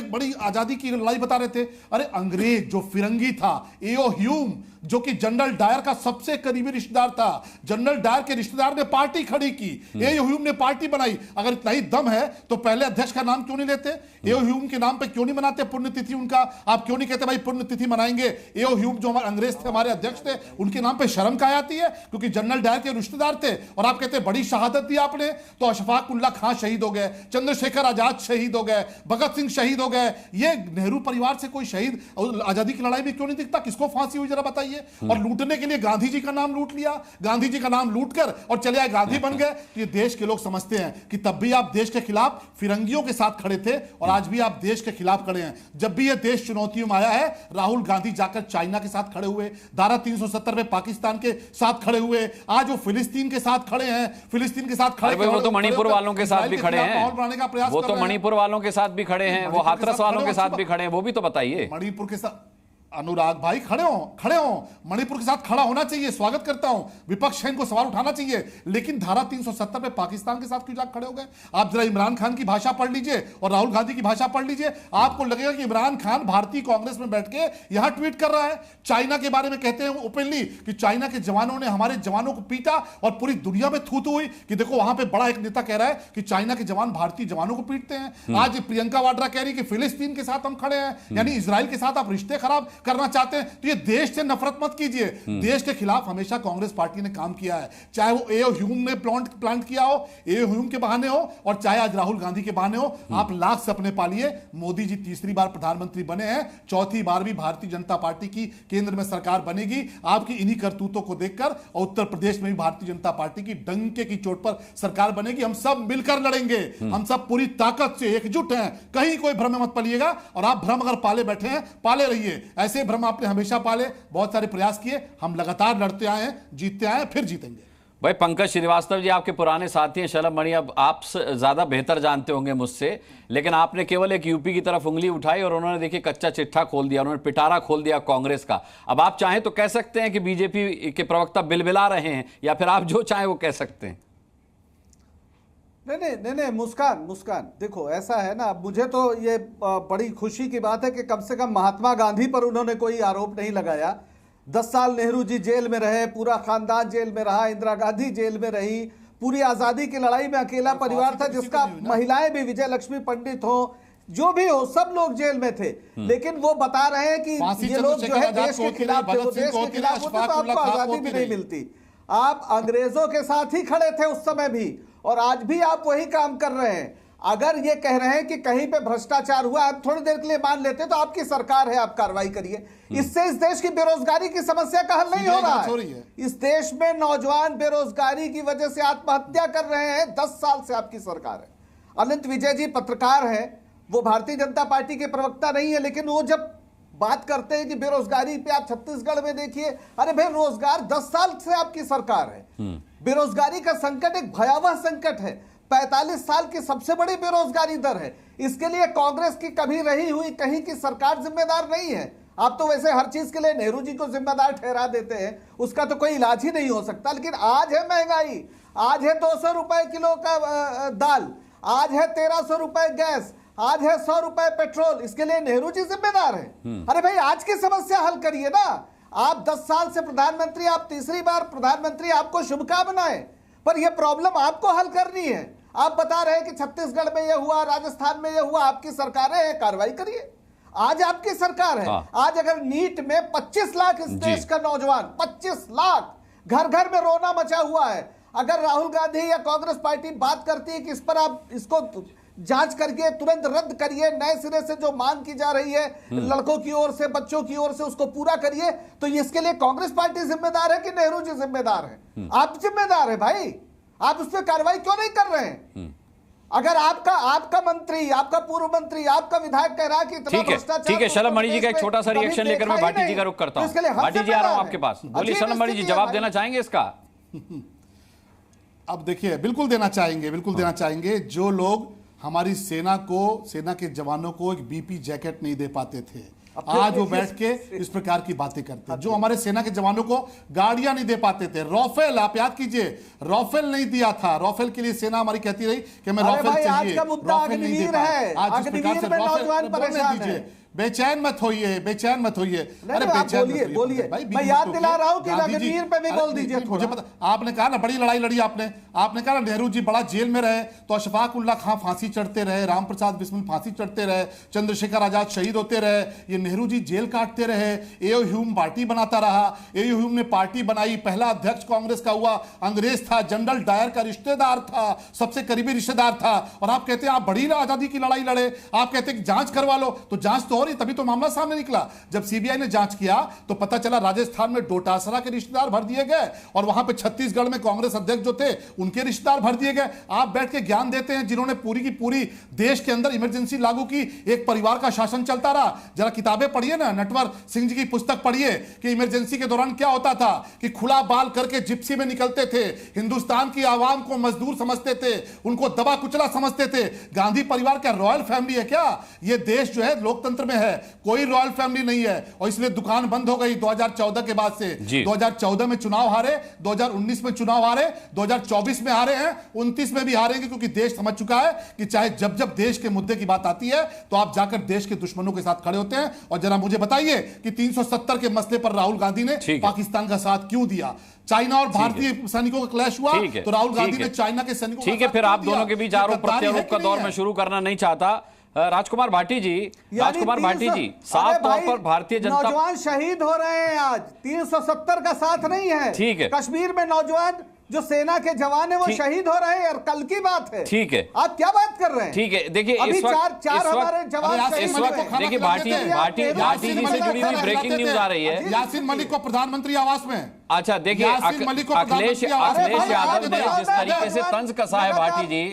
बड़ी आजादी की लड़ाई बता रहे थे। अरे अंग्रेज जो फिरंगी था एओ ह्यूम, जो कि जनरल डायर का सबसे करीबी रिश्तेदार था, जनरल डायर के रिश्तेदार ने पार्टी खड़ी की, एओ ह्यूम ने पार्टी बनाई। अगर इतना ही दम है तो पहले अध्यक्ष का नाम क्यों नहीं लेते? एओ ह्यूम के नाम पे क्यों नहीं मनाते पुण्यतिथि उनका? आप क्यों नहीं कहते भाई पुण्यतिथि मनाएंगे? एओ ह्यूम जो हमारे अंग्रेज थे, हमारे अध्यक्ष थे, उनके नाम पे शर्म कहाँ आती है? क्योंकि जनरल डायर के रिश्तेदार थे। और आप कहते बड़ी शहादत दी आपने, तो अशफाक उल्ला खां शहीद हो गए, चंद्रशेखर आजाद शहीद हो गए, भगत सिंह शहीद हो गए। ये नेहरू परिवार से कोई शहीद आजादी की लड़ाई में क्यों नहीं दिखता? किसको फांसी हुई जरा बताइए। और लूटने के लिए गांधी जी का नाम लूट लिया, गांधी जी का नाम लूट कर और चले आए गांधी बन गए। ये देश के लोग समझते हैं कि तब भी आप देश के खिलाफ फिरंगियों के साथ खड़े थे और आज भी आप देश के खिलाफ खड़े हैं। जब भी ये देश चुनौतियों में आया है, राहुल गांधी जाकर चाइना के साथ खड़े हुए, धारा 370 में पाकिस्तान के साथ खड़े हुए, आज वो फिलिस्तीन के साथ खड़े हैं, फिलिस्तीन के साथ खड़े। वो तो मणिपुर वालों के साथ भी खड़े हैं, वो तो मणिपुर वालों के साथ भी खड़े हैं, वो हाथरस वालों के साथ भी खड़े हैं, वो भी तो बताइए। मणिपुर के साथ अनुराग भाई खड़े हो, मणिपुर के साथ खड़ा होना चाहिए, स्वागत करता हूं। विपक्ष है, इनको सवाल उठाना चाहिए, लेकिन धारा 370 पे पाकिस्तान के साथ क्यों जाकर खड़े हो गए? आप जरा इमरान खान की भाषा पढ़ लीजिए और राहुल गांधी की भाषा पढ़ लीजिए, आपको लगेगा कि इमरान खान भारतीय कांग्रेस में बैठ के यहां ट्वीट कर रहा है। चाइना के बारे में कहते हैं ओपनली कि चाइना के जवानों ने हमारे जवानों को पीटा और पूरी दुनिया में थू हुई कि देखो वहां पे बड़ा एक नेता कह रहा है कि चाइना के जवान भारतीय जवानों को पीटते हैं। आज प्रियंका वाड्रा कह रही कि फिलिस्तीन के साथ हम खड़े हैं, यानी इजराइल के साथ आप रिश्ते खराब करना चाहते हैं। तो ये देश से नफरत मत कीजिए, देश के खिलाफ हमेशा कांग्रेस पार्टी ने काम किया है, चाहे वो एओ ह्यूम ने प्लांट किया हो, एओ ह्यूम के बहाने हो, और चाहे आज राहुल गांधी के बहाने हो। आप लाख सपने पालिए, मोदी जी तीसरी बार प्रधानमंत्री बने हैं, चौथी बार भी भारतीय जनता पार्टी की केंद्र में सरकार बनेगी आपकी इन्हीं करतूतों को देखकर, और उत्तर प्रदेश में भी भारतीय जनता पार्टी की डंके की चोट पर सरकार बनेगी। हम सब मिलकर लड़ेंगे, हम सब पूरी ताकत से एकजुट हैं, कहीं कोई भ्रम मत पालिएगा। और आप भ्रम अगर पाले बैठे हैं, पाले रहिए, ऐसे भ्रम आपने हमेशा पाले, बहुत सारे प्रयास किए, हम लगातार लड़ते आए हैं, जीतते आए, फिर जीतेंगे। भाई पंकज श्रीवास्तव जी आपके पुराने साथी हैं, शलभ मणि अब आप ज्यादा बेहतर जानते होंगे मुझसे, लेकिन आपने केवल एक यूपी की तरफ उंगली उठाई और उन्होंने देखिए कच्चा चिट्ठा खोल दिया, उन्होंने पिटारा खोल दिया कांग्रेस का। अब आप चाहें तो कह सकते हैं कि बीजेपी के प्रवक्ता बिलबिला रहे हैं, या फिर आप जो चाहें वो कह सकते हैं। नहीं, मुस्कान देखो ऐसा है ना, मुझे तो ये बड़ी खुशी की बात है कि कम से कम महात्मा गांधी पर उन्होंने कोई आरोप नहीं लगाया। 10 साल नेहरू जी जेल में रहे, पूरा खानदान जेल में रहा, इंदिरा गांधी जेल में रही, पूरी आजादी की लड़ाई में अकेला परिवार था जिसका, महिलाएं भी, विजय लक्ष्मी पंडित हो, जो भी हो, सब लोग जेल में थे। लेकिन वो बता रहे हैं कि ये लोग जो है देश के खिलाफ थे, वो देश के खिलाफ होते तो आपको आजादी भी नहीं मिलती। आप अंग्रेजों के साथ ही खड़े थे उस समय भी, और आज भी आप वही काम कर रहे हैं। अगर ये कह रहे हैं कि कहीं पे भ्रष्टाचार हुआ, आप थोड़ी देर के लिए मान लेते तो आपकी सरकार है, आप कार्रवाई करिए। इससे इस देश की बेरोजगारी की समस्या का हल नहीं हो रहा है। इस देश में नौजवान बेरोजगारी की वजह से आत्महत्या कर रहे हैं, 10 साल से आपकी सरकार है। अनंत विजय जी पत्रकार है, वो भारतीय जनता पार्टी के प्रवक्ता नहीं है, लेकिन वो जब बात करते हैं कि बेरोजगारी पे, आप छत्तीसगढ़ में देखिए, अरे भाई रोजगार 10 साल से आपकी सरकार है। बेरोजगारी का संकट एक भयावह संकट है, 45 साल की सबसे बड़ी बेरोजगारी दर है। इसके लिए कांग्रेस की कभी रही हुई कहीं की सरकार जिम्मेदार नहीं है। आप तो वैसे हर चीज के लिए नेहरू जी को जिम्मेदार ठहरा देते हैं, उसका तो कोई इलाज ही नहीं हो सकता। लेकिन आज है महंगाई, आज है 200 रुपए किलो का दाल, आज है 1300 रुपए गैस, आज है 100 रुपए पेट्रोल, इसके लिए नेहरू जी जिम्मेदार है। अरे भाई आज की समस्या हल करिए ना। आप 10 साल से प्रधानमंत्री, आप तीसरी बार प्रधानमंत्री, आपको शुभकामनाएं है, पर यह प्रॉब्लम आपको हल करनी है। आप बता रहे हैं कि छत्तीसगढ़ में यह हुआ, राजस्थान में यह हुआ, आपकी सरकारें हैं, कार्रवाई करिए। आज आपकी सरकार है। आज अगर नीट में 25 लाख इस देश का नौजवान, 25 लाख, घर घर में रोना मचा हुआ है। अगर राहुल गांधी या कांग्रेस पार्टी बात करती है कि इस पर आप इसको जांच करिए, तुरंत रद्द करिए, नए सिरे से जो मांग की जा रही है लड़कों की ओर से, बच्चों की ओर से, उसको पूरा करिए। तो इसके लिए कांग्रेस पार्टी जिम्मेदार है कि नेहरू जी जिम्मेदार है? आप जिम्मेदार है भाई, आप उस पर कार्रवाई क्यों नहीं कर रहे हैं? अगर आपका मंत्री, आपका पूर्व मंत्री, आपका विधायक कह रहा है कि इतना भ्रष्टाचार, ठीक है शलभ मणि जी का एक छोटा सा रिएक्शन लेकर मैं भाटी जी का रुख करता हूं। भाटी जी आ रहा हूं आपके पास, बोलिए शलभ मणि जी, जवाब देना चाहेंगे इसका? अब देखिए, बिल्कुल देना चाहेंगे, बिल्कुल देना चाहेंगे। जो लोग हमारी सेना के जवानों को एक बीपी जैकेट नहीं दे पाते थे, आज वो बैठ के इस प्रकार की बातें करते हैं। जो हमारे सेना के जवानों को गाड़ियां नहीं दे पाते थे, राफेल, आप याद कीजिए, राफेल नहीं दिया था। राफेल के लिए सेना हमारी कहती रही कि हमें राफेल चाहिए, राफेल नहीं दे पाए। आज इस प्रकार से राफेल बोलने दीजिए, बेचैन मत होइए, बेचैन मत होइए। अरे बेचैन मत होइए भाई, मैं याद दिला रहा हूं कि अग्निवीर पे भी बोल दीजिए। मुझे पता, आपने कहा ना बड़ी लड़ाई लड़ी, आपने कहा ना नेहरू जी बड़ा जेल में रहे तो अशफाक उल्लाह खां फांसी चढ़ते रहे, राम प्रसाद बिस्मिल फांसी चढ़ते रहे, चंद्रशेखर आजाद शहीद होते रहे, ये नेहरू जी जेल काटते रहे, एओ ह्यूम पार्टी बनाता रहा। एओ ह्यूम ने पार्टी बनाई, पहला अध्यक्ष कांग्रेस का हुआ, अंग्रेज था, जनरल डायर का रिश्तेदार था, सबसे करीबी रिश्तेदार था। और आप कहते हैं आप बड़ी आजादी की लड़ाई लड़े, आप कहते हैं जांच करवा लो, तो जांच तो तभी तो मामला सामने निकला। जब सीबीआई ने जांच किया तो पता चला राजस्थान में डोटासरा के रिश्तेदार भर दिए गए और वहां पे छत्तीसगढ़ में कांग्रेस अध्यक्ष जो थे उनके रिश्तेदार भर दिए गए। आप बैठ के ज्ञान देते हैं जिन्होंने पूरी की पूरी देश के अंदर इमरजेंसी लागू की, एक परिवार का शासन चलता रहा। जरा किताबें पढ़िए ना, नटवर सिंह जी की पुस्तक पढ़िए कि इमरजेंसी के दौरान क्या होता था, कि खुला बाल करके जिप्सी में निकलते थे, हिंदुस्तान की आवाम को मजदूर समझते थे, उनको दबा कुचला समझते थे। गांधी परिवार क्या रॉयल फैमिली है क्या? यह देश जो है लोकतंत्र में है, कोई रॉयल फैमिली नहीं है। और इसलिए दुकान बंद हो गई 2014 के बाद से। 2014 में चुनाव हारे, 2019 में चुनाव हारे, 2024 में हारे हैं, 29 में भी हारेंगे, क्योंकि देश समझ चुका है कि चाहे जब जब देश के मुद्दे की बात आती है तो आप जाकर देश के दुश्मनों के साथ खड़े होते हैं। और जरा मुझे बताइए कि 370 के मसले पर राहुल गांधी ने पाकिस्तान का साथ क्यों दिया? चाइना और भारतीय सैनिकों का क्लैश हुआ तो राहुल गांधी ने चाइना के सैनिकों, ठीक है, फिर आप दोनों के बीच आरोप प्रत्यारोप का दौर में शुरू करना नहीं चाहता। राजकुमार भाटी जी, राजकुमार भाटी जी, साफ तौर पर भारतीय जनता, नौजवान शहीद हो रहे हैं आज, 370 का साथ नहीं है। ठीक है, कश्मीर में नौजवान जो सेना के जवान है वो शहीद हो रहे हैं, और कल की बात है। ठीक है, आप क्या बात कर रहे हैं? ठीक है, देखिए अभी चार हमारे जवान इस वक्त देखिए भाटी जी से जुड़ी हुई ब्रेकिंग न्यूज आ रही है। यासीन मलिक को प्रधानमंत्री आवास में, अच्छा देखिए अखिलेश यादव ने जिस तरीके से तंज कसा है, भाटी जी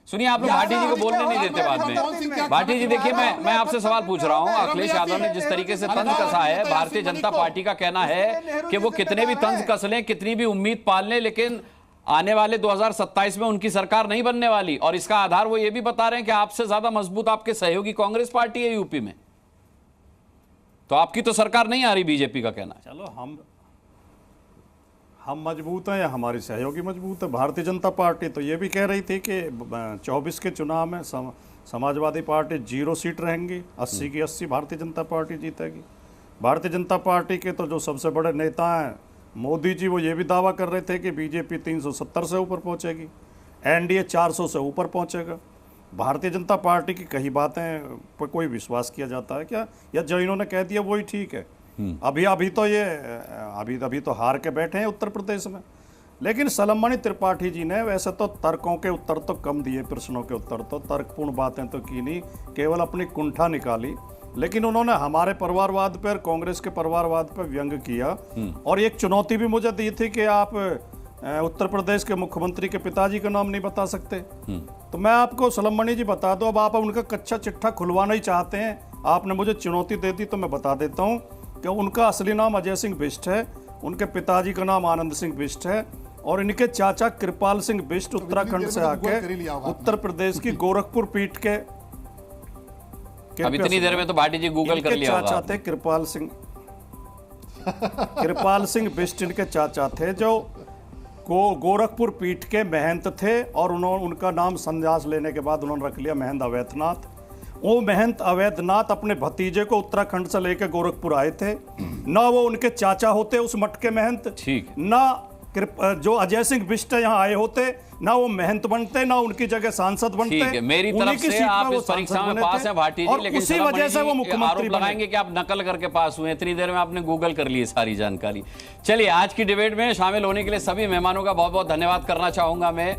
सुनिए, आप लोग भाटी जी को बोलने नहीं देते बाद में। भाटी जी देखिए, मैं आपसे सवाल पूछ रहा हूं, अखिलेश यादव ने जिस तरीके से तंज कसा है, भारतीय जनता पार्टी का कहना है कि वो कितने भी तंज कस लें, कितनी भी उम्मीद पाल लें, लेकिन आने वाले 2027 में उनकी सरकार नहीं बनने वाली। और इसका आधार वो ये भी बता रहे हैं कि आपसे ज्यादा मजबूत आपके सहयोगी कांग्रेस पार्टी है यूपी में, तो आपकी तो सरकार नहीं आ रही, बीजेपी का कहना है। चलो हम मजबूत हैं या हमारी सहयोगी मजबूत है? भारतीय जनता पार्टी तो ये भी कह रही थी कि 24 के चुनाव में समाजवादी पार्टी 0 सीट रहेंगी, 80 की 80 भारतीय जनता पार्टी जीतेगी। भारतीय जनता पार्टी के तो जो सबसे बड़े नेता हैं मोदी जी, वो ये भी दावा कर रहे थे कि बीजेपी 370 से ऊपर पहुंचेगी, एनडीए 400 से ऊपर पहुंचेगा। भारतीय जनता पार्टी की कई बातें पर कोई विश्वास किया जाता है क्या? या जो इन्होंने कह दिया वही ठीक है? अभी तो हार के बैठे हैं उत्तर प्रदेश में। लेकिन शलभ मणि त्रिपाठी जी ने वैसे तो तर्कों के उत्तर तो कम दिए, प्रश्नों के उत्तर तो तर्कपूर्ण बातें तो की नहीं, केवल अपनी कुंठा निकाली। लेकिन उन्होंने हमारे परिवारवाद पर, कांग्रेस के परिवारवाद पर व्यंग किया। और एक चुनौती भी मुझे दी थी कि आप उत्तर प्रदेश के मुख्यमंत्री के पिताजी का नाम नहीं बता सकते। तो मैं आपको शलभ मणि जी बता दो, अब आप उनका कच्चा चिट्ठा खुलवाना ही चाहते हैं, आपने मुझे चुनौती दे दी, तो मैं बता देता हूँ कि उनका असली नाम अजय सिंह बिष्ट है, उनके पिताजी का नाम आनंद सिंह बिष्ट है, और इनके चाचा कृपाल सिंह बिष्ट उत्तराखंड से आके उत्तर प्रदेश की गोरखपुर पीठ के अब इतनी देर में तो भाटी जी गूगल कर लिया होगा। चाचा थे कृपाल सिंह बिष्ट इनके चाचा थे, जो गोरखपुर पीठ के महंत थे, और उनका नाम संन्यास लेने के बाद उन्होंने रख लिया महंत अवैधनाथ। वो महंत अवैधनाथ अपने भतीजे को उत्तराखंड से लेकर गोरखपुर आए थे, ना वो उनके चाचा होते उस मठ के महंत, ना जो अजय सिंह बिष्ट यहाँ आए होते, ना वो महंत बनते, ना उनकी जगह सांसद बनते। मेरी तरफ से आप इस परीक्षा में पास हैं भाटी जी, लेकिन उसी वजह से वो मुख्यमंत्री लगाएंगे कि आप नकल करके पास हुए। इतनी देर में आपने गूगल कर ली सारी जानकारी। चलिए, आज की डिबेट में शामिल होने के लिए सभी मेहमानों का बहुत बहुत धन्यवाद करना चाहूंगा मैं।